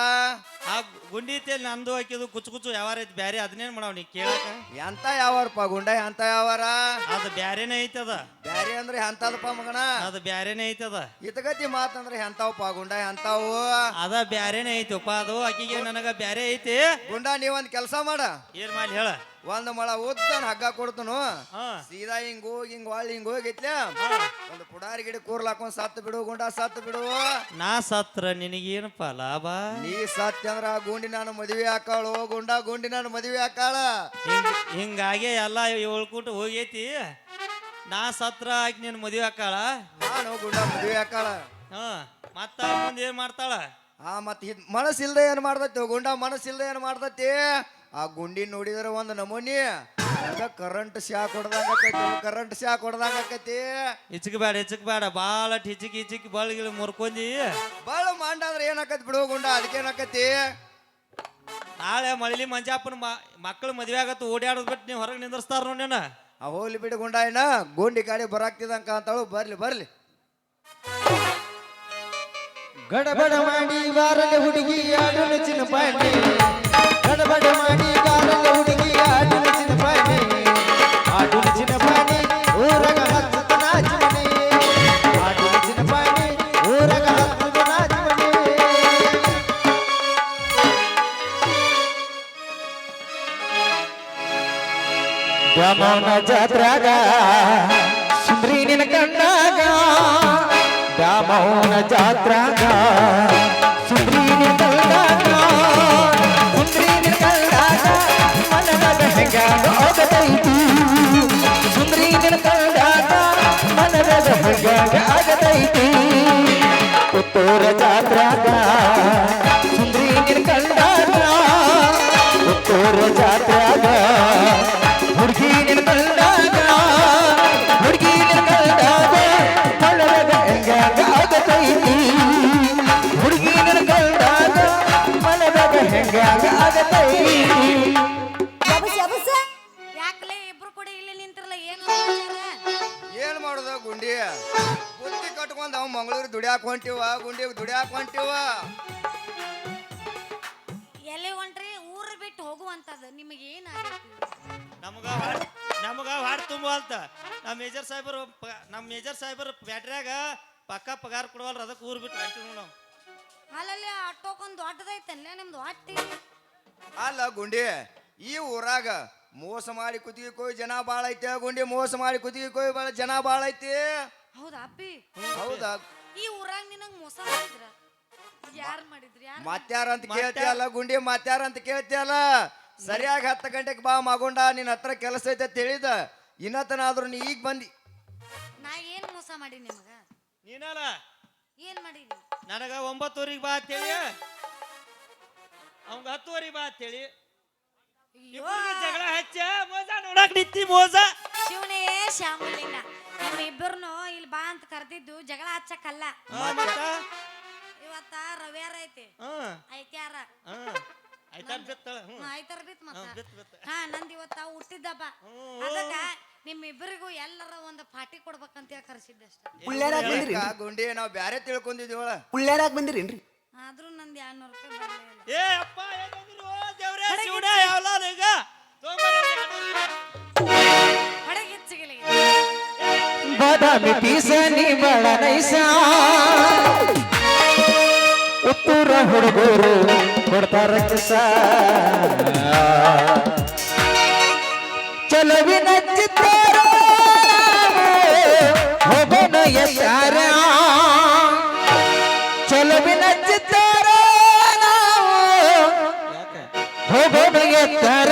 [SPEAKER 8] ಆ ಗುಂಡಿ ಐತಿ ನಂದು ಹಾಕಿದು ಕುಚ್ಚು ಕುಚ್ಚು ಯಾವಾರ ಐತಿ ಬ್ಯಾರೆ, ಅದನ್ನೇನ್ ಮಾಡವ್ ನೀ ಕೇಳಕ?
[SPEAKER 7] ಎಂತ ಯಾವಾರಪ್ಪ ಗುಂಡ, ಎಂತ ಯಾವಾರ?
[SPEAKER 8] ಅದು ಬ್ಯಾರೇನೆ ಐತಿ ಅದ.
[SPEAKER 7] ಬ್ಯಾರೆ ಅಂದ್ರೆ ಎಂತದಪ್ಪ ಮಗನ?
[SPEAKER 8] ಅದು ಬ್ಯಾರೇನೆ ಐತಿ ಅದ.
[SPEAKER 7] ಇತಗತಿ ಮಾತಂದ್ರೆ ಎಂತಾವಪ್ಪ ಗುಂಡ, ಎಂತಾವು?
[SPEAKER 8] ಅದ ಬ್ಯಾರೇನೆ ಐತಿಪ್ಪ ಅದು. ಆಕಿಗೆ ನನಗ ಬ್ಯಾರೆ ಐತಿ.
[SPEAKER 7] ಗುಂಡ ನೀವೊಂದ್ ಕೆಲಸ ಮಾಡ.
[SPEAKER 8] ಏನ್ ಮಾಡಿ ಹೇಳ?
[SPEAKER 7] ಒಂದ್ ಮೊಳ ಉದ್ದನ್ ಹಗ್ಗ ಕೊಡ್ತನು,
[SPEAKER 8] ಹಾ
[SPEAKER 7] ಸೀದಾ ಹಿಂಗ್ ಹೋಗಿ ಹಿಂಗ್ ಹೊಳ್ಳಿ ಹಿಂಗ್ ಹೋಗಿತ್ಲ, ಒಂದು ಪುಡಾರಿ ಗಿಡ ಕೂರ್ಲಾಕೊಂಡ್ ಸತ್ತು ಬಿಡು ಗುಂಡ, ಸತ್ತು ಬಿಡು.
[SPEAKER 8] ನಾ ಸತ್ರ ನಿನಗೇನಪ್ಪ ಲಾಭ?
[SPEAKER 7] ನೀ ಸತ್ಯ ಅಂದ್ರ ಆ ಗುಂಡಿ ನಾನು ಮದುವೆ ಹಾಕಾಳು ಗುಂಡ, ಗುಂಡಿ ನಾನು ಮದುವೆ ಹಾಕಾಳ.
[SPEAKER 8] ಹಿಂಗಾಗೆ ಎಲ್ಲ ಹೇಳ್ಕೊಟ್ಟು ಹೋಗೈತಿ. ನಾ ಸತ್ರ ಆಕಿ ನೀನು ಮದುವೆ ಹಾಕಾಳ,
[SPEAKER 7] ನಾನು ಗುಂಡ ಮದುವೆ ಹಾಕಾಳ.
[SPEAKER 8] ಮತ್ತ ಮುಂದೆ ಏನ್ ಮಾಡ್ತಾಳ?
[SPEAKER 7] ಮತ್ ಮನಸ್ಸಿಲ್ದೆ ಏನ್ ಮಾಡ್ತತಿ ಗುಂಡ, ಮನಸ್ಸಿಲ್ದೆ ಏನ್ ಮಾಡ್ತತಿ? ಆ ಗುಂಡಿ ನೋಡಿದ್ರೆ ಒಂದು ನಮೂನಿ ಕರೆಂಟ್ ಶಾಕ್ ಹೊಡ್ದಂಗಕೈತಿ, ಕರೆಂಟ್ ಶಾಕ್ ಹೊಡ್ದಂಗಕೈತಿ.
[SPEAKER 8] ಇಚ್ಚಕ್ ಬೇಡ ಬಾಳ ಹಿಚಿಕ್ ಬಾಳ್ಗಿಳಿ ಮುರ್ಕೊಂಡಿ
[SPEAKER 7] ಬಾಳ ಮಾಡಾದ್ರೆ ಏನಾಕತಿ ಬಿಡು ಗುಂಡ, ಅದಕ್ಕೇನಾಕತಿ?
[SPEAKER 8] ನಾಳೆ ಮಳಿಲಿ ಮಂಜಾಪನ ಮಕ್ಕಳು ಮದ್ವೆ ಆಗತ್ತು ಓಡಾಡೋದ್ ಬಿಟ್ಟು ನೀವು ಹೊರಗೆ ನಿಂದಿರ್ಸ್ತಾರ ನೋಡ್ಯಾನ.
[SPEAKER 7] ಆ ಹೋಗ್ಲಿ ಬಿಡು ಗುಂಡ, ಏನ ಗುಂಡಿ ಗಾಡಿ ಬರಾಕ್ತಿದಂಕ ಅಂತಾಳು. ಬರ್ಲಿ ಬರ್ಲಿ.
[SPEAKER 9] ಗಡಬಡ ಮಾಡಿ ಬಾರಲೆ ಹುಡುಗಿ ಆಡು ನೆಚ್ಚಿನ ಪಾಣಿ, ಗಡಬಡ ಮಾಡಿ ಬಾರಲೆ ಹುಡುಗಿ ಆಡು ನೆಚ್ಚಿನ ಪಾಣಿ, ಆಡು ನೆಚ್ಚಿನ ಪಾಣಿ ಊರಗ ಹತ್ತದ ನಾಚಮಣಿ, ಆಡು ನೆಚ್ಚಿನ ಪಾಣಿ ಊರಗ ಹತ್ತದ ನಾಚಮಣಿ. ದ್ಯಾಮವ್ವನ ಜಾತ್ರ್ಯಾಗ ಸುಂದ್ರಿ ನಿನ ಕಂಡಾಗ, ದ್ಯಾಮವ್ವನ ಜಾತ್ರ್ಯಾಗ ಸುಂದ್ರಿ ನಿನ ಕಂಡಾಗ, ಸುಂದ್ರಿ ನಿನ ಕಂಡಾಗ ಮನದಾಗ ಹೆಂಗಾಗ ಆಗತೈತಿ, ಸುಂದ್ರಿ ನಿನ ಕಂಡಾಗ ಮನದಾಗ ಹೆಂಗಾಗ ಆಗತೈತಿ. ಪುತ್ತೂರ ಜಾತ್ರ್ಯಾಗ ಸುಂದ್ರಿ ನಿನ ಕಂಡಾಗ, ಪುತ್ತೂರ ಜಾತ್ರ್ಯಾಗ ಹುಡುಗಿ ನಿನ ಕಂಡಾಗ, ಹುಡುಗಿ ನಿನ ಕಂಡಾಗ ಮನದಾಗ ಹೆಂಗಾಗ ಆಗತೈತಿ, ಹುಡುಗಿ ನಿನ ಕಂಡಾಗ ಮನದಾಗ ಹೆಂಗಾಗ ಆಗತೈತಿ.
[SPEAKER 2] ಯಾಕಲೇ ಇಬ್ರು ಕೂಡ ಇಲ್ಲಿ ನಿಂತಿರಲ್ಲ? ಏನು
[SPEAKER 7] ಏನ್ ಮಾಡುದ ಗುಂಡಿ, ಬುತ್ತಿ ಕಟ್ಕೊಂಡ್ ಅವ್ ಮಂಗಳೂರು ದುಡಿಯಾಕ ಹೊಂಟಿವ, ಗುಂಡಿ ದುಡಿಯಾಕ ಹೊಂಟಿವ.
[SPEAKER 2] ಎಲ್ಲಿ ಹೊಂಟ್ರಿ? ಊರು ಬಿಟ್ಟು ಹೋಗುವಂತದ್ದು ನಿಮಗೆ ಏನಾಗೈತಿ?
[SPEAKER 8] ನಮಗ ಹಾಡು ತುಂಬ ಅಂತ ನಮ್ಮ ಮೇಜರ್ ಸಾಹೇಬರು ಬ್ಯಾಟ್ರ್ಯಾಗ ಪಕ್ಕ ಪಗಾರ ಕೊಡವಲ್ರ, ಅದಕ್ಕೆ ಊರು ಬಿಟ್ಟು ಹೊಂಟಿವಿ ನಾವು.
[SPEAKER 2] ಅಲ್ಲಲ್ಲಿ ಆಟೋಕೊಂದು ದೊಡ್ಡದೈತಲ್ಲ ನಿಮ್ದು ಹೊಟ್ಟಿ.
[SPEAKER 7] ಅಲ್ಲ ಗುಂಡಿ, ಈ ಊರಾಗ ಮೋಸ ಮಾಡಿ ಕುತ್ತಿಗೆ ಕೊಯ್ ಜನ ಬಾಳ ಐತೆ ಗುಂಡಿ, ಮೋಸ ಮಾಡಿ ಕುತ್ತಿಗೆ ಕೊಯ್ ಬಾಳ ಜನ ಬಾಳ ಐತಿ.
[SPEAKER 2] ಹೌದಾ ಅಪ್ಪಿ?
[SPEAKER 7] ಹೌದಾ?
[SPEAKER 2] ಈ ಊರಾಗ ನಿನಗ್ ಮೋಸ ಮಾಡಿದ್ರ? ಯಾರು ಮಾಡಿದ್ರಿ?
[SPEAKER 7] ಮತ್ಯಾರ ಅಂತ ಕೇಳ್ತಿಯಲ್ಲ ಗುಂಡಿ, ಮತ್ಯಾರ ಅಂತ ಕೇಳ್ತಿಯಲ್ಲ? ಸರಿಯಾಗಿ 10 ಗಂಟೆಗೆ ಬಾ ಮಗುಂಡ, ನಿನ್ನ ಹತ್ರ ಕೆಲಸ ಐತೆ ಅಂತ ಹೇಳಿದ, ಇನ್ನತನಾದ್ರೂ ನೀ ಈಗ ಬಂದಿ.
[SPEAKER 2] ನಾ ಏನ್ ಮೋಸ ಮಾಡಿ ನಿಮಗ?
[SPEAKER 8] ನೀನಲ್ಲ
[SPEAKER 2] ಏನ್ ಮಾಡಿನಿ?
[SPEAKER 8] ನನಗ 9:00 ಬಾ ಅಂತೇಳಿ, ಅವಂಗ 10:00 ಬಾ ಅಂತೇಳಿ ಜಗಳ ಹಚ್ಚ ಮೋಸ ನೋಡಕ್ ನಿಂತಿ ಮೋಸ.
[SPEAKER 2] ಶಿವನೇ ಶ್ಯಾಮಲಿಂಗ, ನಿಮ್ಮ ಇಬ್ಬರನ್ನು ಇಲ್ಲಿ ಬಾ ಅಂತ ಕರೆದಿದ್ದು ಜಗಳ ಹಚ್ಚಕ್ಕಲ್ಲ.
[SPEAKER 8] ಮತ್ತ
[SPEAKER 2] ಇವತ್ತ ರವಿವಾರ ಐತಿ, ಐತ್ಯಾರ
[SPEAKER 8] ಆಯ್ತಾರ ಬಿತ್ತಳ
[SPEAKER 2] ಆಯ್ತಾರ ಬಿತ್ ಮತ್ತ ನಂದ್ ಇವತ್ತ ಹುಟ್ಟಿದ್ದಬ್ಬ. ಅದಕ್ಕ ನಿಮ್ಮಿಬ್ಬರಿಗೂ ಎಲ್ಲರ ಒಂದು ಪಾರ್ಟಿ ಕೊಡ್ಬೇಕಂತ ಕರ್ಸಿದ್ದಷ್ಟ.
[SPEAKER 7] ಗುಂಡಿ ನಾವು ಬ್ಯಾರೆ ತಿಳ್ಕೊಂಡಿದೀವಳ,
[SPEAKER 9] ಉಳ್ಳಾರಾಗ ಬಂದಿರೇನ್ರಿ?
[SPEAKER 2] ಆದ್ರೂ ನಂದು 200 ರೂಪಾಯಿ ಬರ್ಲಿಲ್ಲ.
[SPEAKER 8] ಏ ಅಪ್ಪ ಏನಂದ್ರು ದೇವ್ರೇ ಶಿವನೇ ಯಾವಲ್ಲ ಈಗ
[SPEAKER 2] ಹೊಡೆಗೆ ಹೆಚ್ಚಿಗೆ
[SPEAKER 9] ಬಾದಾಮಿ ಪೀಸ ನೀ ಬಳ ನೈಸ, ಉತ್ತೂರ ಹುಡುಗರು ಕೊಡ್ತಾರ ಕಿಸ, ಚಲವಿನ ಚಿತ್ತಾರ ಹೋಗೋಣ ಎತ್ತಾರ, ಚಲವಿನ ಚಿತ್ತಾರ ಹೋಗೋಣ ಎತ್ತಾರ.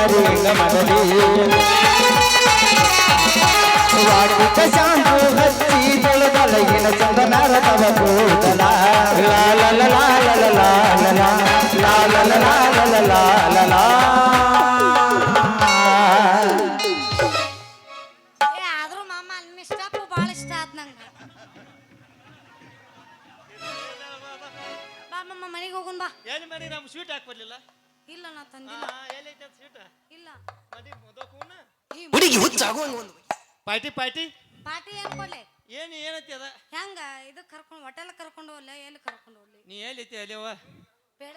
[SPEAKER 9] ಮರಿಂಗ ಮಡಲಿ ವಾಟಿಕ ಶಾಂತು ಹಚ್ಚಿ ತೊಳೆದೊಳಗಿನ ಚಂದನಾರ ತವ ಕೂದಲ ಲಾ ಲಾ ಲಾ ಲಾ ಲಾ ಲಾ ಲಾ ಲಾ ಲಾ ಲಾ ಲಾ ಲಾ ಲಾ ಲಾ ಲಾ.
[SPEAKER 10] ಏ ಆದ್ರೂ ಮಾಮ ನಿನ್ನ ಸ್ಟೆಪ್ ಭಾಳ ಇಷ್ಟ ಆತ್ ನಂಗೆ. ಬಾ ಮಾಮ ಮನೆಗೆ ಹೋಗೋಣ ಬಾ.
[SPEAKER 8] ಎಲ್ಲಿ ಮನೆ ನಮ್ಮ ಸ್ವೀಟ್ ಹಾಕಿ ಬರ್ಲಿಲ್ಲ
[SPEAKER 10] ಇಲ್ಲ ನಾ ತಂದಿಲ್ಲ.
[SPEAKER 8] ಎಲ್ಲೈತೆ ಸ್ವೀಟ್
[SPEAKER 10] ಇಲ್ಲ
[SPEAKER 8] ಮದಿ ಮೊದಕೋನ
[SPEAKER 9] ಹುಡುಗಿ ಹುಚ್ಚಾಗೋ ಒಂದು
[SPEAKER 8] ಪಾರ್ಟಿ ಪಾರ್ಟಿ
[SPEAKER 10] ಪಾರ್ಟಿ ಏನ್ ಕೊಡ್ಲಿ?
[SPEAKER 8] ಏನು ಏನೈತಿ ಅದ
[SPEAKER 10] ಹೆಂಗ ಇದು ಕರ್ಕೊಂಡು ಹೋಟೆಲ್ ಕರ್ಕೊಂಡು ಹೋಗ್ಲಿ ಎಲ್ಲಿ ಕರ್ಕೊಂಡು ಹೋಗ್ಲಿ?
[SPEAKER 8] ನೀ ಎಲ್ಲೈತಿ ಅಲ್ಲಿವ
[SPEAKER 10] ಬೇಡ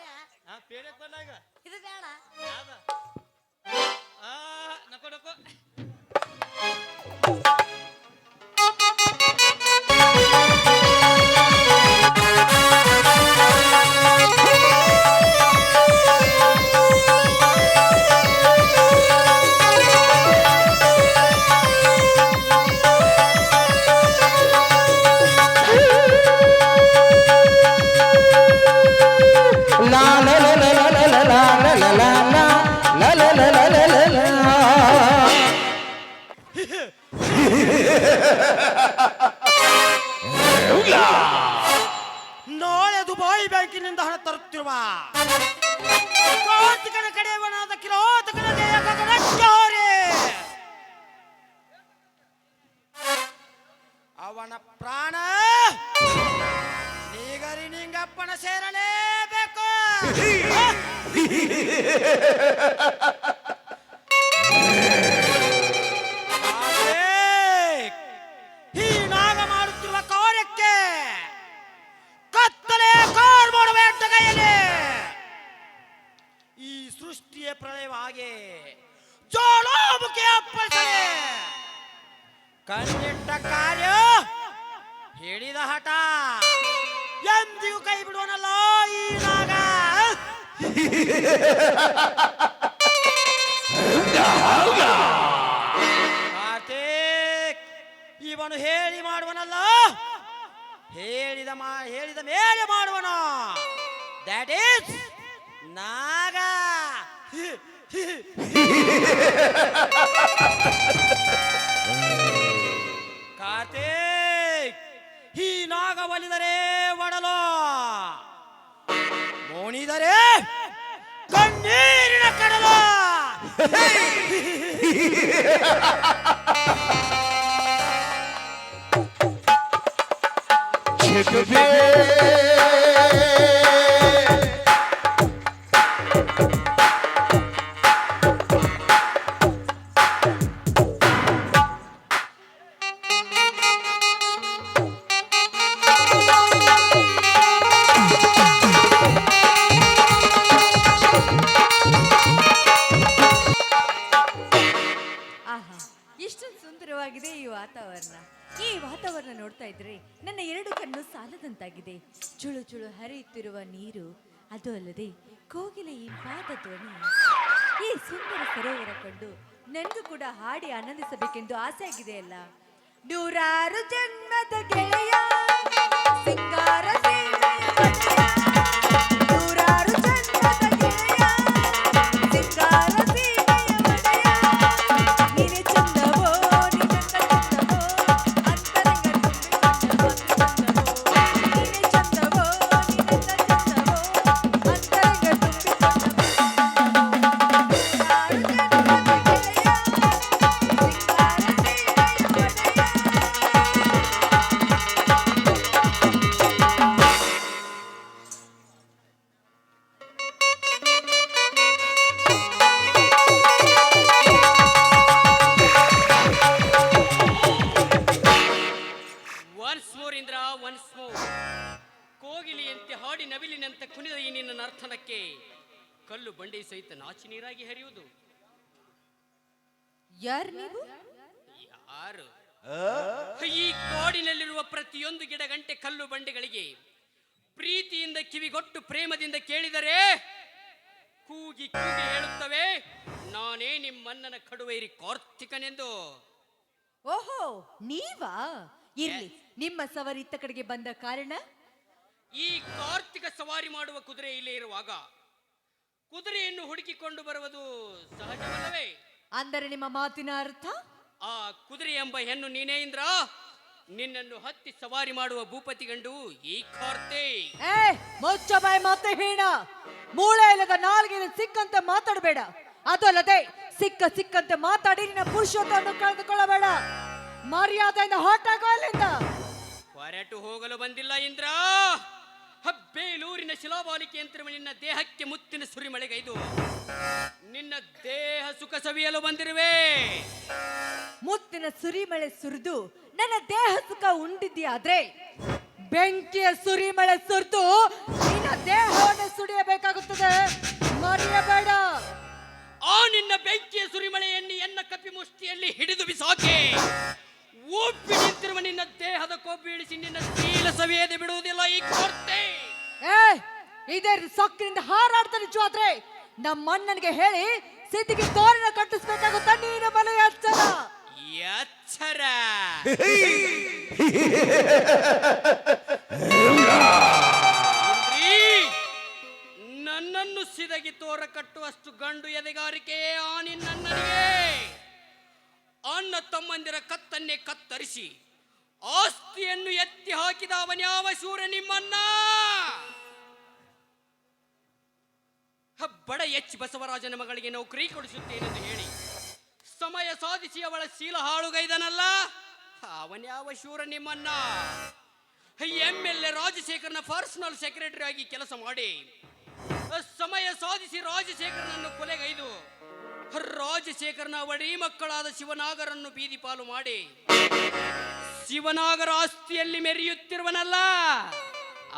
[SPEAKER 8] ಪೇಡಕ್ ಬಂದಾಗ
[SPEAKER 10] ಇದು ಬೇಡ.
[SPEAKER 8] ಯಾವ್ದ ನಕೋ ನಕೋ
[SPEAKER 9] la la la la la la la la la la la la la la la la la.
[SPEAKER 6] ನಾಳೆ ದುಬಾಯಿ ಬ್ಯಾಂಕಿನಿಂದ ಹಣ ತರುತ್ತಿರುವ ಕಾರ್ತಿಕನ ಕಡೆಯವನಾದ ಕಿರಾತಕನ ದೇಹಗಗನಚ್ಚಾರೆ ಅವನ ಪ್ರಾಣ ನೀಗರಿ ನಿಂಗಪ್ಪನ ಸೇರಲೇಬೇಕು. ಈ ನಾಗ ಮಾಡುತ್ತಿರುವ ಕಾರ್ಯಕ್ಕೆ ಕತ್ತಲೆ ಕಾರ್ ಮಾಡುವ ಕೈಯಲ್ಲಿ ಈ ಸೃಷ್ಟಿಯ ಪ್ರಳಯವಾಗಿ ಜ್ವಾಲಾಮುಖಿ ಅಪ್ಪಳಿಸಲಿ. ಕಣ್ಣಿಟ್ಟ ಕಾರ್ಯ ಹಿಡಿದ ಹಠ ಎಂದಿಗೂ ಕೈ ಬಿಡುವನಲ್ಲ ಈ ನಾಗ. ಕಾರ್ತಿಕ್ ಇವನು ಹೇಳಿ ಮಾಡುವನಲ್ಲ, ಹೇಳಿದ ಮೇಲೆ ಮಾಡುವನು. ದ್ಯಾಟ್ ಈಸ್ ನಾಗ. ಕಾರ್ತಿಕ್ ಈ ನಾಗ ಒಲಿದರೆ ಒಡಲು, ಮೋಣಿದರೆ ಕಣ್ಣೀರಿನ ಕಡಲು.
[SPEAKER 11] ಆಹಾ, ಎಷ್ಟೊಂದು ಸುಂದರವಾಗಿದೆ ಈ ವಾತಾವರಣ. ಈ ವಾತಾವರಣ ನೋಡ್ತಾ ಇದ್ರೆ ನನ್ನ ಎರಡು ಕಣ್ಣು ಸಾಲದಂತಾಗಿದೆ. ಚುಳು ಚುಳು ಹರಿಯುತ್ತಿರುವ ನೀರು, ಅದು ಅಲ್ಲದೆ ಕೋಗಿಲೆ ಇಂಪಾದ ಧ್ವನಿ. ಈ ಸುಂದರ ಸರೋವರ ಕಂಡು ನನಗೂ ಕೂಡ ಹಾಡಿ ಆನಂದಿಸಬೇಕೆಂದು ಆಸೆ ಆಗಿದೆ ಅಲ್ಲ. ನೂರಾರು ಜನ್ಮದ ಗೆಳೆಯ ಸಿಂಗಾರ ಸೀಮೆಯ ಮನೆಯ. ನೂರಾರು ಜನ್ಮದ ಗೆಳೆಯ ಸಿಂಗಾರ ಸೀಮೆಯ ಮನೆಯ. ನೀನೆ ಚಂದವೋ ನಿನ್ನ ಚಂದವೋ ಅಂತರಂಗ ತುಂಬಿಕೊಂಡ ಚಂದವೋ. ನೀನೆ ಚಂದವೋ ನಿನ್ನ ಚಂದವೋ ಅಂತರಂಗ ತುಂಬಿಕೊಂಡ ನೂರಾರು ಜನ್ಮದ ಗೆಳೆಯ ಸಿಂಗಾರ ಸೀಮೆಯ ಮನೆಯ.
[SPEAKER 6] Once more Indra, once more. ಕೋಗಿಲಿಯಂತೆ ಹಾಡಿ ನವಿಲಿನಂತೆ ಕುಣಿದ ಈ ನಿನ್ನ ನರ್ತನಕ್ಕೆ ಕಲ್ಲು ಬಂಡೆ ಸಹಿತ ನಾಚಿ ನೀರಾಗಿ ಹರಿಯುವುದು.
[SPEAKER 11] ಯಾರು ನೀವು?
[SPEAKER 6] ಯಾರು? ಈ ಕಾಡಿನಲ್ಲಿರುವ ಪ್ರತಿಯೊಂದು ಗಿಡ ಗಂಟೆ ಕಲ್ಲು ಬಂಡೆಗಳಿಗೆ ಪ್ರೀತಿಯಿಂದ ಕಿವಿಗೊಟ್ಟು ಪ್ರೇಮದಿಂದ ಕೇಳಿದರೆ ಕೂಗಿ ಕೂಗಿ ಹೇಳುತ್ತವೆ, ನಾನೇ ನಿಮ್ಮಣ್ಣನ ಕಡುವೈರಿ ಕಾರ್ತಿಕನೆಂದು.
[SPEAKER 11] ಓಹೋ, ನೀವಾ? ಇರ್ಲಿ, ನಿಮ್ಮ ಸವಾರಿ ಇತ್ತ ಕಡೆಗೆ ಬಂದ ಕಾರಣ?
[SPEAKER 6] ಈ ಕಾರ್ತಿಕ ಸವಾರಿ ಮಾಡುವ ಕುದುರೆ ಇಲ್ಲೇ ಇರುವಾಗ ಕುದುರೆಯನ್ನು ಹುಡುಕಿಕೊಂಡು ಬರುವುದು ಸಹಜವಲ್ಲವೇ?
[SPEAKER 11] ಅಂದರೆ ನಿಮ್ಮ ಮಾತಿನ ಅರ್ಥ?
[SPEAKER 6] ಆ ಕುದುರೆ ಎಂಬ ಹೆಣ್ಣು ನೀನೇ ಇಂದ್ರ. ನಿನ್ನನ್ನು ಹತ್ತಿ ಸವಾರಿ ಮಾಡುವ ಭೂಪತಿ ಗಂಡು ಈ ಕಾರ್ತೆ.
[SPEAKER 11] ಏ ಮುಚ್ಚ ಬಾಯಿ ಮತ್ತೆ ಹೇಳ. ಮೂಳೆ ಇಲ್ಲದ ನಾಲ್ಗೆ ಸಿಕ್ಕಂತೆ ಮಾತಾಡಬೇಡ. ಅದು ಅಲ್ಲದೆ ಸಿಕ್ಕಂತೆ ಮಾತಾಡಿ ನಿನ್ನ ಪುರುಷತ್ವವನ್ನು ಕಳೆದುಕೊಳ್ಳಬೇಡ. ಮರ್ಯಾದೆಯಿಂದ ಹೊರಟಾಗೋ ಅಲ್ಲಿಂದ.
[SPEAKER 6] ಹೊರಟು ಹೋಗಲು ಬಂದಿಲ್ಲ ಇಂದ್ರ. ಬೇಲೂರಿನ ಶಿಲಾಬಾಲಿಕೆ ಯಂತ್ರವು ನಿನ್ನ ದೇಹಕ್ಕೆ ಮುತ್ತಿನ ಸುರಿಮಳೆಗೈದು ನಿನ್ನ ದೇಹ ಸುಖ ಸವಿಯಲು ಬಂದಿರುವೆ.
[SPEAKER 11] ಮುತ್ತಿನ ಸುರಿಮಳೆ ಸುರಿದು ನನ್ನ ದೇಹ ಸುಖ ಉಂಡಿದ್ಯಾದ್ರೆ ಬೆಂಕಿಯ ಸುರಿಮಳೆ ಸುರಿದು ನಿನ್ನ ದೇಹವನ್ನು ಸುಡಿಯಬೇಕಾಗುತ್ತದೆ. ಮರೆಯಬೇಡ.
[SPEAKER 6] ಆ ನಿನ್ನ ಬೆಂಕಿಯ ಸುರಿಮಳೆಯನ್ನು ಎನ್ನ ಕಪಿ ಮುಷ್ಟಿಯಲ್ಲಿ ಹಿಡಿದು ಬಿಸಾಕೆ. ಉಪ್ಪಿ ನಿಂತಿರುವ ನಿನ್ನ ದೇಹದ ಕೊಬ್ಬು ಇಳಿಸಿ ನಿನ್ನ ಶೀಲ ಸವಿಯದೆ ಬಿಡುವುದಿಲ್ಲ ಈ ಕೋರ್ತೆ.
[SPEAKER 11] ಇದೇ ಸೊಕ್ಕಿನಿಂದ ಹಾರಾಡ್ತಾ ನಿಜವಾದ್ರೆ ನಮ್ಮ ಅಣ್ಣನಿಗೆ ಹೇಳಿ ಸಿದ್ಧಿಗೆ ತೋರಣ ಕಟ್ಟಿಸ್ಬೇಕಾಗುತ್ತ. ನೀನು ಮನೆ ಎಚ್ಚರ.
[SPEAKER 6] ನನ್ನನ್ನು ಸಿದಗಿ ತೋರ ಕಟ್ಟುವಷ್ಟು ಗಂಡು ಎದೆಗಾರಿಕೆಯೇ ಆ ನಿನ್ನನಿಗೆ. ಅಣ್ಣ ತಮ್ಮಂದಿರ ಕತ್ತನ್ನೇ ಕತ್ತರಿಸಿ ಆಸ್ತಿಯನ್ನು ಎತ್ತಿ ಹಾಕಿದ ಅವನ್ಯಾವ ಶೂರ ನಿಮ್ಮನ್ನ. ಬಡ ಎಚ್ ಬಸವರಾಜನ ಮಗಳಿಗೆ ನೌಕರಿ ಕೊಡಿಸುತ್ತೇನೆಂದು ಹೇಳಿ ಸಮಯ ಸಾಧಿಸಿ ಅವಳ ಶೀಲ ಹಾಳುಗೈದನಲ್ಲ, ಅವನ್ಯಾವ ಶೂರ ನಿಮ್ಮನ್ನ. MLA ರಾಜಶೇಖರನ ಪರ್ಸನಲ್ ಸೆಕ್ರೆಟರಿ ಆಗಿ ಕೆಲಸ ಮಾಡಿ ಸಮಯ ಸಾಧಿಸಿ ರಾಜಶೇಖರನನ್ನು ಕೊಲೆಗೈದು ರಾಜಶೇಖರನ ಒಡಿ ಮಕ್ಕಳಾದ ಶಿವನಾಗರನ್ನು ಬೀದಿ ಪಾಲು ಮಾಡಿ ಶಿವನಾಗರ ಆಸ್ತಿಯಲ್ಲಿ ಮೆರೆಯುತ್ತಿರುವನಲ್ಲ,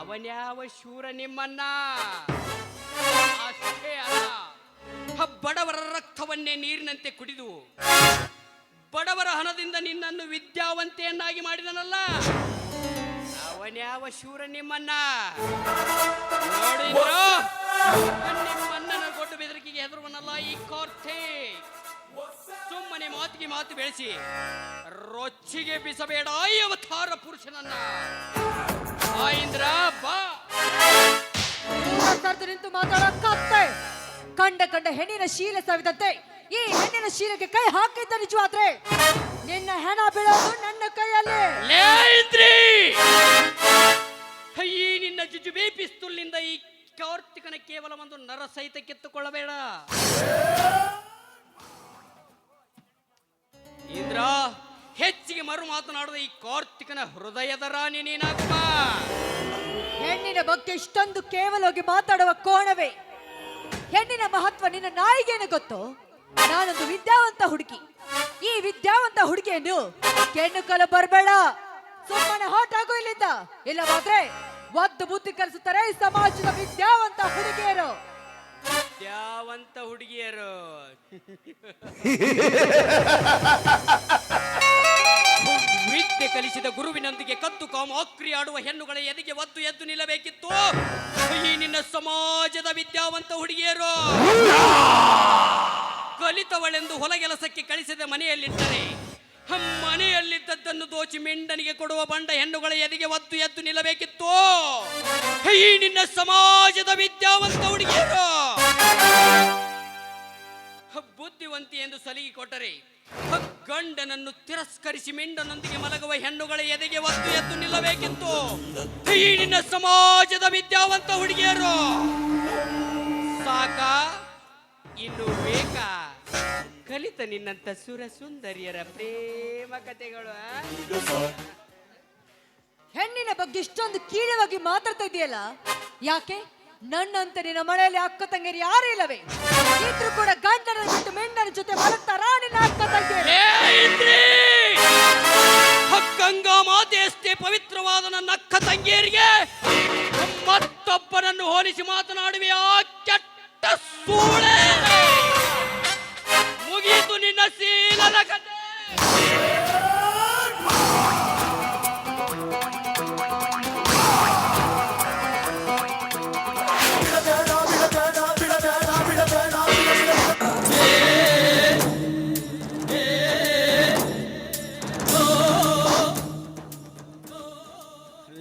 [SPEAKER 6] ಅವನ್ಯಾವ ಶೂರ ನಿಮ್ಮನ್ನ. ಅಷ್ಟೇ ಅಲ್ಲ, ಬಡವರ ರಕ್ತವನ್ನೇ ನೀರಿನಂತೆ ಕುಡಿದು ಬಡವರ ಹಣದಿಂದ ನಿನ್ನನ್ನು ವಿದ್ಯಾವಂತೆಯನ್ನಾಗಿ ಮಾಡಿದನಲ್ಲ, ಅವನ್ಯಾವ ಶೂರ ನಿಮ್ಮನ್ನ. ನೋಡಿದ್ರು ನಿಮ್ಮಣ್ಣನ ಗೊಡ್ಡು ಬೆದರಿಕೆಗೆ ಹೆದರುವನಲ್ಲ ಈ ಕಾರ್ತೆ. ಸುಮ್ಮನೆ ಮಾತಿಗೆ ಮಾತು ಬೆಳೆಸಿ ರೊಚ್ಚಿಗೆ ಬಿಸಬೇಡ ಈ ಅವತಾರ ಪುರುಷನನ್ನ. ಇಂದ್ರ ಬಾ.
[SPEAKER 11] ನಿಂತು ಮಾತಾಡೋಕತ್ತೆ. ಕಂಡ ಹೆಣ್ಣಿನ ಶೀಲ ಸವಿದಂತೆ ಈ ಹೆಣ್ಣಿನ ಶೀಲಕ್ಕೆ ಕೈ ಹಾಕಿದ್ದ ನಿಜವಾದ್ರೆ ನಿನ್ನ ಹೆಣ ಬೀಳೋದು ನನ್ನ ಕೈಯಲ್ಲಿ.
[SPEAKER 6] ಈ ನಿನ್ನ ಜುಜುಬೆ ಪಿಸ್ತೂಲ್ನಿಂದ ಈ ಕಾರ್ತಿಕನ ಕೇವಲ ಒಂದು ನರ ಸಹಿತ ಕಿತ್ತುಕೊಳ್ಳಬೇಡ. ಇಂದ್ರ ಹೆಚ್ಚಿಗೆ ಮರು ಮಾತನಾಡುವ ಈ ಕಾರ್ತಿಕನ ಹೃದಯದ ರಾಣಿ ನೀನಾಗುವ.
[SPEAKER 11] ಹೆಣ್ಣಿನ ಬಗ್ಗೆ ಇಷ್ಟೊಂದು ಕೇವಲವಾಗಿ ಮಾತಾಡುವ ಕೋಣವೇ. ಹೆಣ್ಣಿನ ಮಹತ್ವ ನಿನ್ನ ನಾಯಿಗೇನು ಗೊತ್ತೋ? ನಾನೊಂದು ವಿದ್ಯಾವಂತ ಹುಡುಗಿ. ಈ ವಿದ್ಯಾವಂತ ಹುಡುಗಿಯನ್ನು ಕೆಣ್ಣುಕಲು ಬರಬೇಡ. ಸುಮ್ಮನೆ ಹೊರಟಾಗು ಇಲ್ಲಿಂದ. ಇಲ್ಲವಾದ್ರೆ ಒದ್ದು ಬುದ್ಧಿ ಕಲಿಸುತ್ತಾರೆ ಈ ಸಮಾಜದ ವಿದ್ಯಾವಂತ ಹುಡುಗಿಯರು.
[SPEAKER 6] ವಿದ್ಯಾವಂತ ಹುಡುಗಿಯರು ವಿದ್ಯೆ ಕಲಿಸಿದ ಗುರುವಿನೊಂದಿಗೆ ಕತ್ತು ಕಾಮಾಕ್ರಿ ಆಡುವ ಹೆಣ್ಣುಗಳ ಎದೆಗೆ ಒದ್ದು ಎದ್ದು ನಿಲ್ಲಬೇಕಿತ್ತು ಈ ನಿನ್ನ ಸಮಾಜದ ವಿದ್ಯಾವಂತ ಹುಡುಗಿಯರು. ಕಲಿತವಳೆಂದು ಹೊಲಗೆಲಸಕ್ಕೆ ಕಳಿಸಿದ ಮನೆಯಲ್ಲಿಟ್ಟರೆ ಮನೆಯಲ್ಲಿದ್ದದ್ದನ್ನು ದೋಚಿ ಮೆಂಡನಿಗೆ ಕೊಡುವ ಬಂಡ ಹೆಣ್ಣುಗಳ ಎದೆಗೆ ಒದ್ದು ಎದ್ದು ನಿಲ್ಲಬೇಕಿತ್ತು ಈ ನಿನ್ನ ಸಮಾಜದ ವಿದ್ಯಾವಂತ ಹುಡುಗಿಯರು. ಬುದ್ಧಿವಂತಿ ಎಂದು ಸಲಿಗೆ ಕೊಟ್ಟರೆ ಗಂಡನನ್ನು ತಿರಸ್ಕರಿಸಿ ಮೆಂಡನೊಂದಿಗೆ ಮಲಗುವ ಹೆಣ್ಣುಗಳ ಎದೆಗೆ ಒದ್ದು ಎದ್ದು ನಿಲ್ಲಬೇಕಿತ್ತು ಈ ನಿನ್ನ ಸಮಾಜದ ವಿದ್ಯಾವಂತ ಹುಡುಗಿಯರು. ಸಾಕ ಇನ್ನು ಬೇಕಾ ಕಲಿತ ನಿನ್ನಂತ ಸುರ ಸುಂದರಿಯರ ಪ್ರೇಮ ಕಥೆಗಳು?
[SPEAKER 11] ಹೆಣ್ಣಿನ ಬಗ್ಗೆ ಇಷ್ಟೊಂದು ಕೀಳವಾಗಿ ಮಾತಾಡ್ತಾ ಇದೆಯಲ್ಲ, ಯಾಕೆ? ನನ್ನಂತ ನಿನ್ನ ಮನೆಯಲ್ಲಿ ಅಕ್ಕ ತಂಗಿಯರು ಯಾರು ಇಲ್ಲವೇ? ಇದ್ರು ಕೂಡ ಗಂಡನ ಬಿಟ್ಟು ಮೆಂಡನ ಜೊತೆ ಮಲಗ್ತಾರ ನಿನ್ನ ಅಕ್ಕ ತಂಗಿಯರು?
[SPEAKER 6] ಗಂಗಾ ಮಾತೆಯಷ್ಟೇ ಪವಿತ್ರವಾದ ನನ್ನ ಅಕ್ಕ ತಂಗಿಯರಿಗೆ ಮತ್ತೊಬ್ಬನನ್ನು ಹೋಲಿಸಿ ಮಾತನಾಡುವೆ ಆ ಕೆಟ್ಟ ಸೂಳೆ. ಮುಗಿಯಿತು ನಿನ್ನ ಶೀಲದ ಕಥೆ.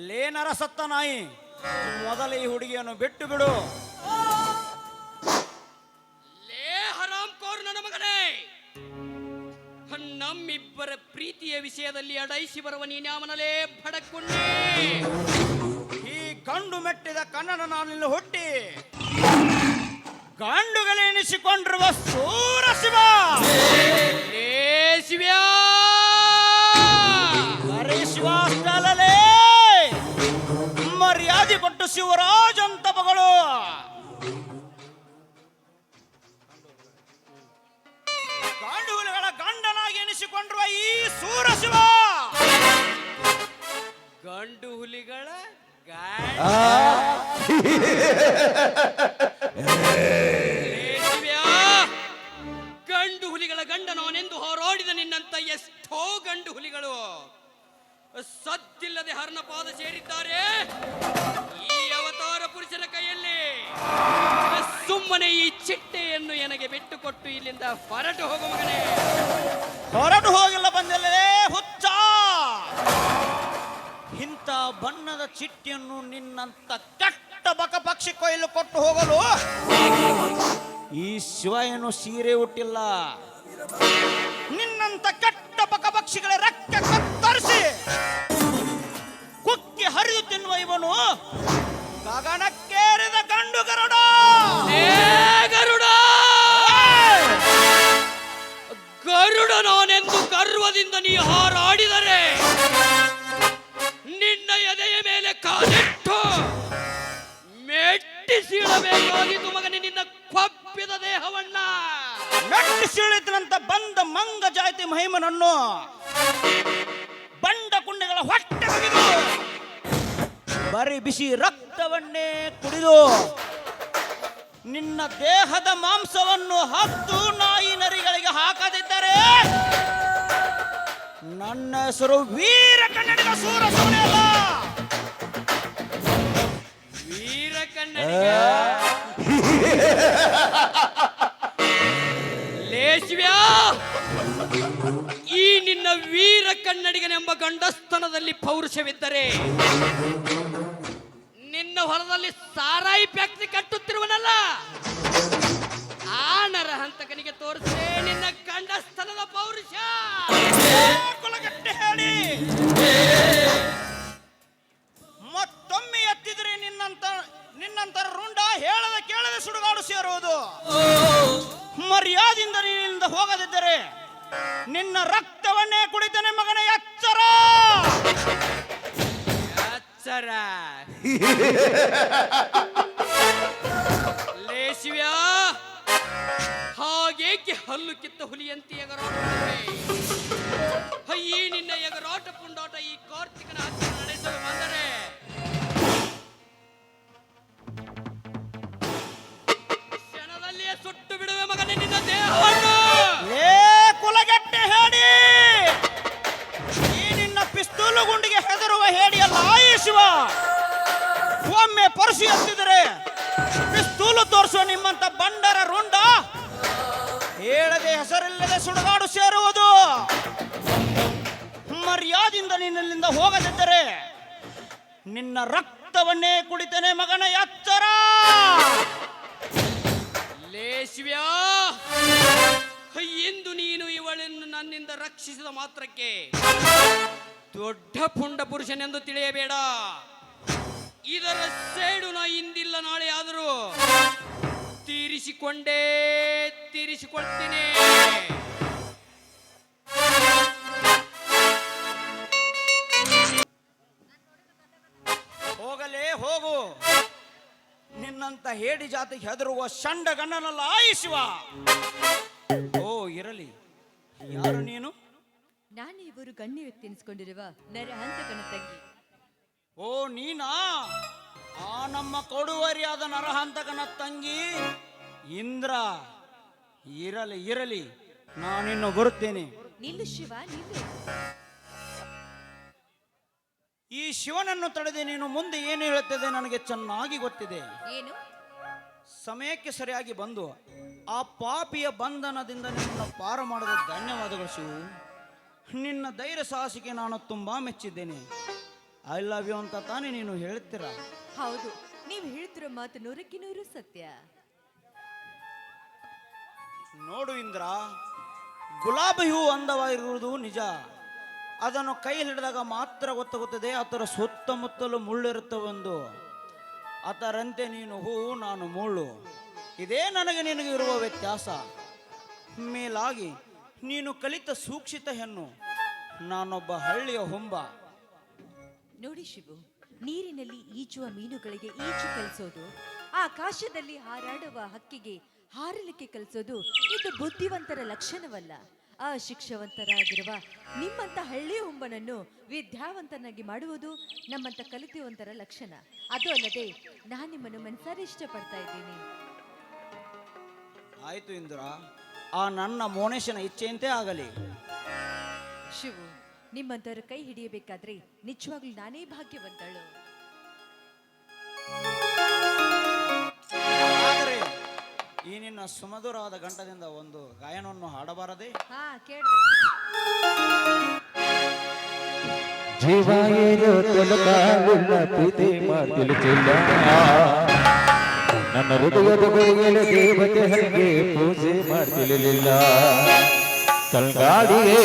[SPEAKER 1] ಲೇನರ ಸತ್ತ ನಾಯಿ, ಮೊದಲ ಈ ಹುಡುಗಿಯನ್ನು ಬಿಟ್ಟು ಬಿಡು.
[SPEAKER 6] ಪ್ರೀತಿಯ ವಿಷಯದಲ್ಲಿ ಅಡೈಸಿ ಬರುವ ನೀನ್ಯಾಮನಲೇ ಭಡಕುಂಡಿ.
[SPEAKER 1] ಈ ಗಂಡು ಮೆಟ್ಟಿದ ಕನ್ನಡ ನಾನಿಲ್ಲಿ ಹುಟ್ಟಿ ಗಂಡುಗಳೆನಿಸಿಕೊಂಡಿರುವ ಸೂರ ಶಿವ
[SPEAKER 6] ಏ ಶಿವ್ಯಾ,
[SPEAKER 1] ಬರೀ ಶಿವ ಅಷ್ಟೇ ಮರ್ಯಾದೆ ಕೊಟ್ಟು ಶಿವರಾಜ್ ಅಂತ ಮಗಳು ಗಂಡುಗಳ ಗಂಡನಾಗಿ ಎನಿಸಿಕೊಂಡಿರುವ ಈ ಸೂರ ಶಿವ
[SPEAKER 6] ಗಂಡು ಹುಲಿಗಳ ಗಂಡು ಹುಲಿಗಳ ಗಂಡನವನೆಂದು ಹೋರಾಡಿದ ನಿನ್ನಂತ ಎಷ್ಟೋ ಗಂಡು ಹುಲಿಗಳು ಸದ್ದಿಲ್ಲದೆ ಹರ್ನಪಾದ ಸೇರಿದ್ದಾರೆ ಈ ಅವತಾರ ಪುರುಷನ ಕೈಯಲ್ಲಿ. ಸುಮ್ಮನೆ ಈ ಚಿಟ್ಟೆಯನ್ನು ನನಗೆ ಬಿಟ್ಟುಕೊಟ್ಟು ಇಲ್ಲಿಂದ ಹೊರಟು ಹೋಗು ಮಗನೇ.
[SPEAKER 1] ಹೊರಟು ಹೋಗಿಲ್ಲ ಬಂದಲ್ಲೇ ಹುಚ್ಚ. ಇಂಥ ಬಣ್ಣದ ಚಿಟ್ಟಿಯನ್ನು ನಿನ್ನಂತ ಕೆಟ್ಟ ಬಕ ಪಕ್ಷಿ ಕೊಯ್ಲು ಕೊಟ್ಟು ಹೋಗಲು ಈ ಶಿವ ಏನು ಸೀರೆ ಹುಟ್ಟಿಲ್ಲ. ನಿನ್ನಂತ ಕೆಟ್ಟ ಬಕ ಪಕ್ಷಿಗಳ ರಕ್ತ ಕತ್ತರಿಸಿ ಕುಕ್ಕಿ ಹರಿದು ತಿನ್ನುವ ಇವನು ಗಗನಕ್ಕೇರಿದ ಗಂಡು ಗರುಡ.
[SPEAKER 6] ಗರುಡ ಗರುಡ ನಾನೆಂದು ಗರ್ವದಿಂದ ನೀ ಹಾರಾಡಿದರೆ ನಿನ್ನ ಎದೆಯ ಮೇಲೆ ಕಾಲಿಟ್ಟು ಮೆಟ್ಟಿಸಿಡಬೇಕಾಗಿತ್ತು ಮಗನೇ ನಿನ್ನ ಕೊಬ್ಬಿದ ದೇಹವನ್ನ.
[SPEAKER 1] ಮೆಟ್ಟಿಸಿಳಿತನಂತ ಬಂದ ಮಂಗ ಜಾತಿ ಮಹಿಮನನ್ನು ಬಂಡ ಕುಂಡೆಗಳ ಹೊಟ್ಟೆ ಬಗೆದು ಬರೀ ಬಿಸಿ ರಕ್ತವನ್ನೇ ಕುಡಿದು ನಿನ್ನ ದೇಹದ ಮಾಂಸವನ್ನು ಹತ್ತು ನಾಯಿ ನರಿಗಳಿಗೆ ಹಾಕದಿದ್ದರೆ ನನ್ನ ಹೆಸರು ವೀರ ಕನ್ನಡಿಗ ಸೂರ ಸೌನೆ ಅಲ್ಲ.
[SPEAKER 6] ವೀರ ಕನ್ನಡಿಗ ಲೇಶ್ವ್ಯಾ, ಈ ನಿನ್ನ ವೀರ ಕನ್ನಡಿಗನೆಂಬ ಗಂಡಸ್ತನದಲ್ಲಿ ಪೌರುಷವಿದ್ದರೆ ನಿನ್ನ ಹೊಲದಲ್ಲಿ ಸಾರಾಯಿ ಫ್ಯಾಕ್ಟರಿ ಕಟ್ಟುತ್ತಿರುವನಲ್ಲ ಆ ನರಹಂತಕನಿಗೆ ತೋರಿಸೇ ನಿನ್ನ ಗಂಡಸ್ತನದ ಪೌರುಷ.
[SPEAKER 1] ಕುಲಗಟ್ಟೆ ಹೇಳಿ ಮತ್ತೊಮ್ಮೆ ಎತ್ತಿದ್ರೆ ನಿನ್ನಂತರ ರುಂಡ ಹೇಳದ ಕೇಳದೆ ಸುಡುಗಾಡು ಸೇರುವುದು. ಮರ್ಯಾದಿಂದ ನಿನ್ನಿಂದ ಹೋಗದಿದ್ದರೆ ನಿನ್ನ ರಕ್ತವನ್ನೇ ಕುಡಿತಾನೆ ಮಗನ. ಎಚ್ಚರ
[SPEAKER 6] ಎಚ್ಚರ. ಲೇಶಿವ್ಯಾ, ಹಾಗೇಕೆ ಹಲ್ಲು ಕಿತ್ತ ಹುಲಿಯಂತೆ ಎಗರಾಡುತ್ತಿವೆ? ಈ ನಿನ್ನ ಎಗರಾಟ ಪುಂಡಾಟ ಈ ಕಾರ್ತಿಕನ ಹತ್ತಿರ ನಡೆಸಲು ಬಂದರೆ ಕ್ಷಣದಲ್ಲಿಯೇ ಸುಟ್ಟು ಬಿಡುವೆ ಮಗನೇ ನಿನ್ನ ದೇಹವನ್ನು.
[SPEAKER 1] ಕುಲಗಟ್ಟೆ ಹೇಳಿ, ಈ ನಿನ್ನ ಪಿಸ್ತೂಲು ಗುಂಡಿಗೆ ಹೆದರುವ ಹೇಡಿಯಲ್ಲ ಈ ಶಿವ. ಒಮ್ಮೆ ಪರಸು ಎತ್ತಿದರೆ ಪಿಸ್ತೂಲು ತೋರಿಸುವ ನಿಮ್ಮಂತ ಬಂಡರ ರುಂಡ ಹೇಳದೆ ಹೆಸರಿಲ್ಲದೆ ಸುಡುಗಾಡು ಸೇರುವುದು. ಮರ್ಯಾದಿಂದ ನಿನ್ನಿಂದ ಹೋಗದಿದ್ದರೆ ನಿನ್ನ ರಕ್ತವನ್ನೇ ಕುಡಿತೇನೆ ಮಗನ. ಎಚ್ಚರ.
[SPEAKER 6] ಲೇಶ್ವ್ಯಾ, ಇಂದು ನೀನು ಇವಳನ್ನು ನನ್ನಿಂದ ರಕ್ಷಿಸಿದ ಮಾತ್ರಕ್ಕೆ ದೊಡ್ಡ ಪುಂಡ ಪುರುಷನೆಂದು ತಿಳಿಯಬೇಡ. ಇದರ ಸೇಡು ಇಂದಿಲ್ಲ ನಾಳೆ ಆದರೂ ತೀರಿಸಿಕೊಳ್ತೀನಿ.
[SPEAKER 1] ಹೋಗಲೇ ಹೋಗು. ನಿನ್ನಂತ ಹೇಡಿ ಜಾತಿಗೆ ಹೆದರುವ ಶಂಡ ಗಣ್ಣನಲ್ಲ ಈ ಶಿವ. ಓ ಇರಲಿ, ಯಾರು ನೀನು?
[SPEAKER 11] ನಾನು ಇವರು ಗಣ್ಯ ವ್ಯಕ್ತಿ ಎನಿಸಿಕೊಂಡಿರುವ ನರಹಂತಕನ ತಂಗಿ.
[SPEAKER 1] ಓ ನೀನಾ? ಆ ನಮ್ಮ ಕೊಡುವರಿಯಾದ ನರಹಂತಕನ ತಂಗಿ ಇಂದ್ರ. ಇರಲಿ ಇರಲಿ, ನಾನಿನ್ನು ಬರುತ್ತೇನೆ.
[SPEAKER 11] ನಿಲ್ಲು ಶಿವ, ನಿಲ್ಲು.
[SPEAKER 1] ಈ ಶಿವನನ್ನು ತಡೆದೆ ನೀನು ಮುಂದೆ ಏನು ಹೇಳುತ್ತದೆ ನನಗೆ ಚೆನ್ನಾಗಿ ಗೊತ್ತಿದೆ.
[SPEAKER 11] ಏನು?
[SPEAKER 1] ಸಮಯಕ್ಕೆ ಸರಿಯಾಗಿ ಬಂದು ಆ ಪಾಪಿಯ ಬಂಧನದಿಂದ ನಿನ್ನ ಪಾರು ಮಾಡಿದ ಧನ್ಯವಾದಗಳು ಶಿವು. ನಿನ್ನ ಧೈರ್ಯ ಸಾಹಸಿಗೆ ನಾನು ತುಂಬಾ ಮೆಚ್ಚಿದ್ದೇನೆ. ಐ ಲವ್ ಯು ಅಂತ ತಾನೇ ನೀನು ಹೇಳ್ತೀರಾ?
[SPEAKER 11] ಹೌದು, ನೀವು ಹೇಳ್ತಿರೋ ಮಾತು 100ಕ್ಕೆ 100 ಸತ್ಯ.
[SPEAKER 1] ನೋಡು ಇಂದ್ರ, ಗುಲಾಬಿ ಹೂ ಅಂದವಾಗಿರುವುದು ನಿಜ, ಅದನ್ನು ಕೈ ಹಿಡಿದಾಗ ಮಾತ್ರ ಗೊತ್ತಾಗುತ್ತದೆ ಅದರ ಸುತ್ತಮುತ್ತಲು ಮುಳ್ಳಿರುತ್ತವೆಂದು. ಅದರಂತೆ ನೀನು ಹೂವು, ನಾನು ಮುಳ್ಳು. ಇದೇ ನನಗೆ ನಿನಗೆ ಇರುವ ವ್ಯತ್ಯಾಸ. ಮೇಲಾಗಿ ನೀನು ಕಲಿತ ಸೂಕ್ಷಿತ ಹೆಣ್ಣು, ನಾನೊಬ್ಬ ಹಳ್ಳಿಯ ಹುಂಬ.
[SPEAKER 11] ನೋಡಿ ಶಿವು, ನೀರಿನಲ್ಲಿ ಈಜುವ ಮೀನುಗಳಿಗೆ ಈಜು ಕಲಿಸೋದು, ಆಕಾಶದಲ್ಲಿ ಹಾರಾಡುವ ಹಕ್ಕಿಗೆ ಹಾರಲಿಕ್ಕೆ ಕಲಿಸೋದು ಇದು ಬುದ್ಧಿವಂತರ ಲಕ್ಷಣವಲ್ಲ. ಅಶಿಕ್ಷವಂತರಾಗಿರುವ ನಿಮ್ಮಂತ ಹಳ್ಳಿ ಹುಂಬನನ್ನು ವಿದ್ಯಾವಂತನಾಗಿ ಮಾಡುವುದು ನಮ್ಮಂತ ಕಲಿತುವಂತರ ಲಕ್ಷಣ. ಅದು ಅಲ್ಲದೆ ನಾನು ನಿಮ್ಮನ್ನು ಮನಸಾರೆ ಇಷ್ಟಪಡ್ತಾ ಇದ್ದೀನಿ.
[SPEAKER 1] ಆಯ್ತು ಇಂದ್ರ, ಆ ನನ್ನ ಮೋನೇಶನ ಇಚ್ಛೆಯಂತೆ ಆಗಲಿ.
[SPEAKER 11] ಶಿವು, ನಿಮ್ಮಂತವರ ಕೈ ಹಿಡಿಯಬೇಕಾದ್ರೆ ನಿಜವಾಗ್ಲೂ ನಾನೇ ಭಾಗ್ಯವಂತಳು.
[SPEAKER 1] ಆದರೆ ಈ ನಿನ್ನ ಸುಮಧುರವಾದ ಗಂಟದಿಂದ ಒಂದು ಗಾಯನವನ್ನು ಹಾಡಬಾರದೆ?
[SPEAKER 11] ಹಾ, ಕೇಳ್ರಿ.
[SPEAKER 9] ಜೀವ ಏನು ತೊಲಕಾಲಿಲ್ಲ, ಪ್ರೀತಿ ಮಾತಿಲ್ಲ, ನನ್ನ ಹೃದಯದ ಗುರುಗಳ ದೇವತೆ ಹಂಗೆ ಪೂಜೆ ಮಾಡ್ತಿರಲಿಲ್ಲ. ತಲ್ಗಾಡಿಯೇ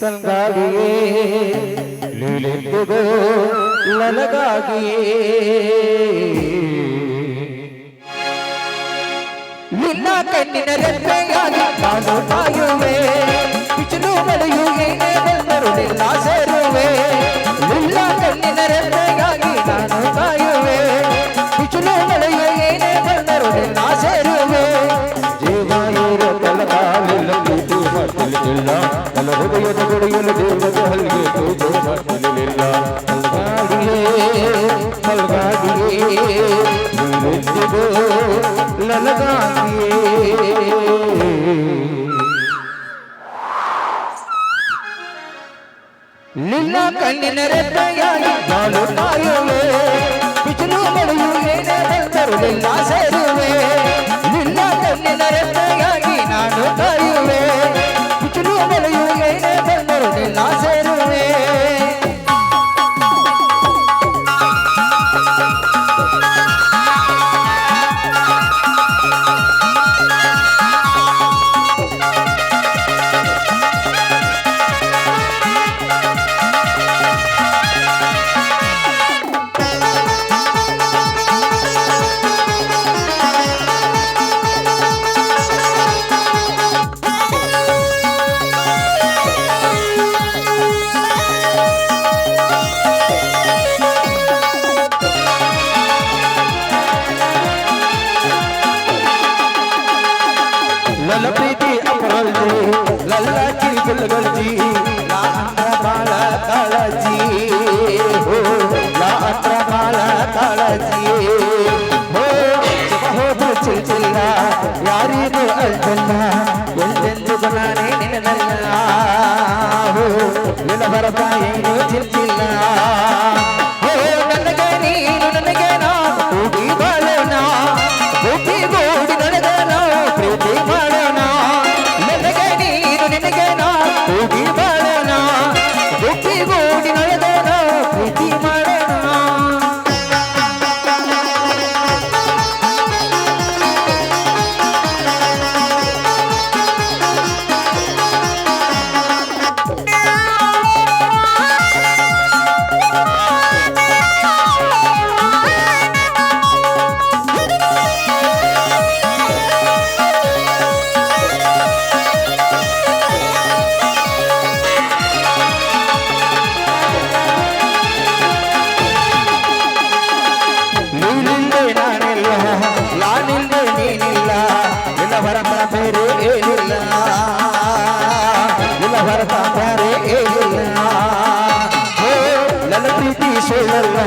[SPEAKER 9] ತಲ್ಗಾಡಿಯೇ ಲೀಲೆಂದುಗೋ ನನಗಾಗಿಯೇ ನಿನ್ನ ಕಣ್ಣಿನ ರೆಪ್ಪೆಯಾಗಿ ನಾನು ಕಾಯುವೆ, ಬಿಸಿಲು ಮಳೆಯು ಏನೇ ಬಂದರು ನಿನ್ನ ಸೇರುವೆ. ನಿನ್ನ ಕಣ್ಣಿನ ರೆಪ್ಪೆಯಾಗಿ ನಾನು ಕಾಯುವೆ, ಬಿಸಿಲು ಮಳೆಯು ಏನೇ ಬಂದರು ನಿನ್ನ ಸೇರುವೆ. ಜೀವ ಇರೋ ತಲಕಾಲಿಲ್ಲ, ಪ್ರೀತಿ ಮಾಡ್ತಿರಲಿಲ್ಲ, ನನ್ನ ಹೃದಯದ ಗುಡಿಯಲು ದೇವತೆ ಹಲ್ಲಿಗೆ ಪೂಜೆ ಮಾಡ್ತಿರಲಿಲ್ಲ. ಮಲ್ಗಾಡಿಯೇ ಮಲ್ಗಾಡಿಯೇ ನನಗಾಗಿಯೇ ನಿನ್ನ ಕಣ್ಣಿನ ರೆಪ್ಪೆಯಾಗಿ ನಾನು ಕಾಯುವೆ, ಬಿಸಿಲು ಮಳೆಯು ಏನೇ ಬಂದರು ನಿನ್ನ ಸೇರುವೆ. ನಿನ್ನ ಕಣ್ಣಿನ ರೆಪ್ಪೆಯಾಗಿ ನಾನು ಕಾಯುವೆ, ಬಿಸಿಲು ಮಳೆಯು ಏನೇ ಬಂದರು ನಿನ್ನ ಸೇರುವೆ. ಲಲ ಪ್ರೀತಿ ಅಪರಲ್ಜಿ ಲಲ್ಲಾಚಿ ಗುಲ್ಗಲ್ಜಿ ಲಾ ಅಂದ್ರ ಬಾಳ ಕಾಳಜಿ, ಲಾ ಅಂದ್ರ ಬಾಳ ಕಾಳಜಿ. ಹೋದ ಚಿಲ್ಚಿಲ್ಲ ಯಾರಿಗೂ ಅಲ್ಜಲ್ಲ, ಎಂದೆಂದು ನಾನೇ ನಿನ್ನಲ್ಲ. ನಿನ್ನ ಬರತ ಏನು ಚಿಲ್ಚಿಲ್ಲ, ನನಗೆ ನೀನು ನನಗೆ ನಾ ಕೂಡಿ ಬಾಳೋಣ, ಕೂಡಿ ಗೂಡಿ ನಡೆದನ ಪ್ರೀತಿ ಮಾಡೋಣ. ನನಗೆ ನೀನು ನಿನಗೆ ನಾ ಕೂಡಿ ಬಾಳೋಣ, ಕೂಡಿ ಗೂಡಿ ನಡೆದನ ಪ್ರೀತಿ ಮಾಡೋಣ. ಹೊರತ ಬೇರೆ ಏನಿಲ್ಲ. ನನ್ನ ಪ್ರೀತಿ ಸುಳ್ಳಲ್ಲ,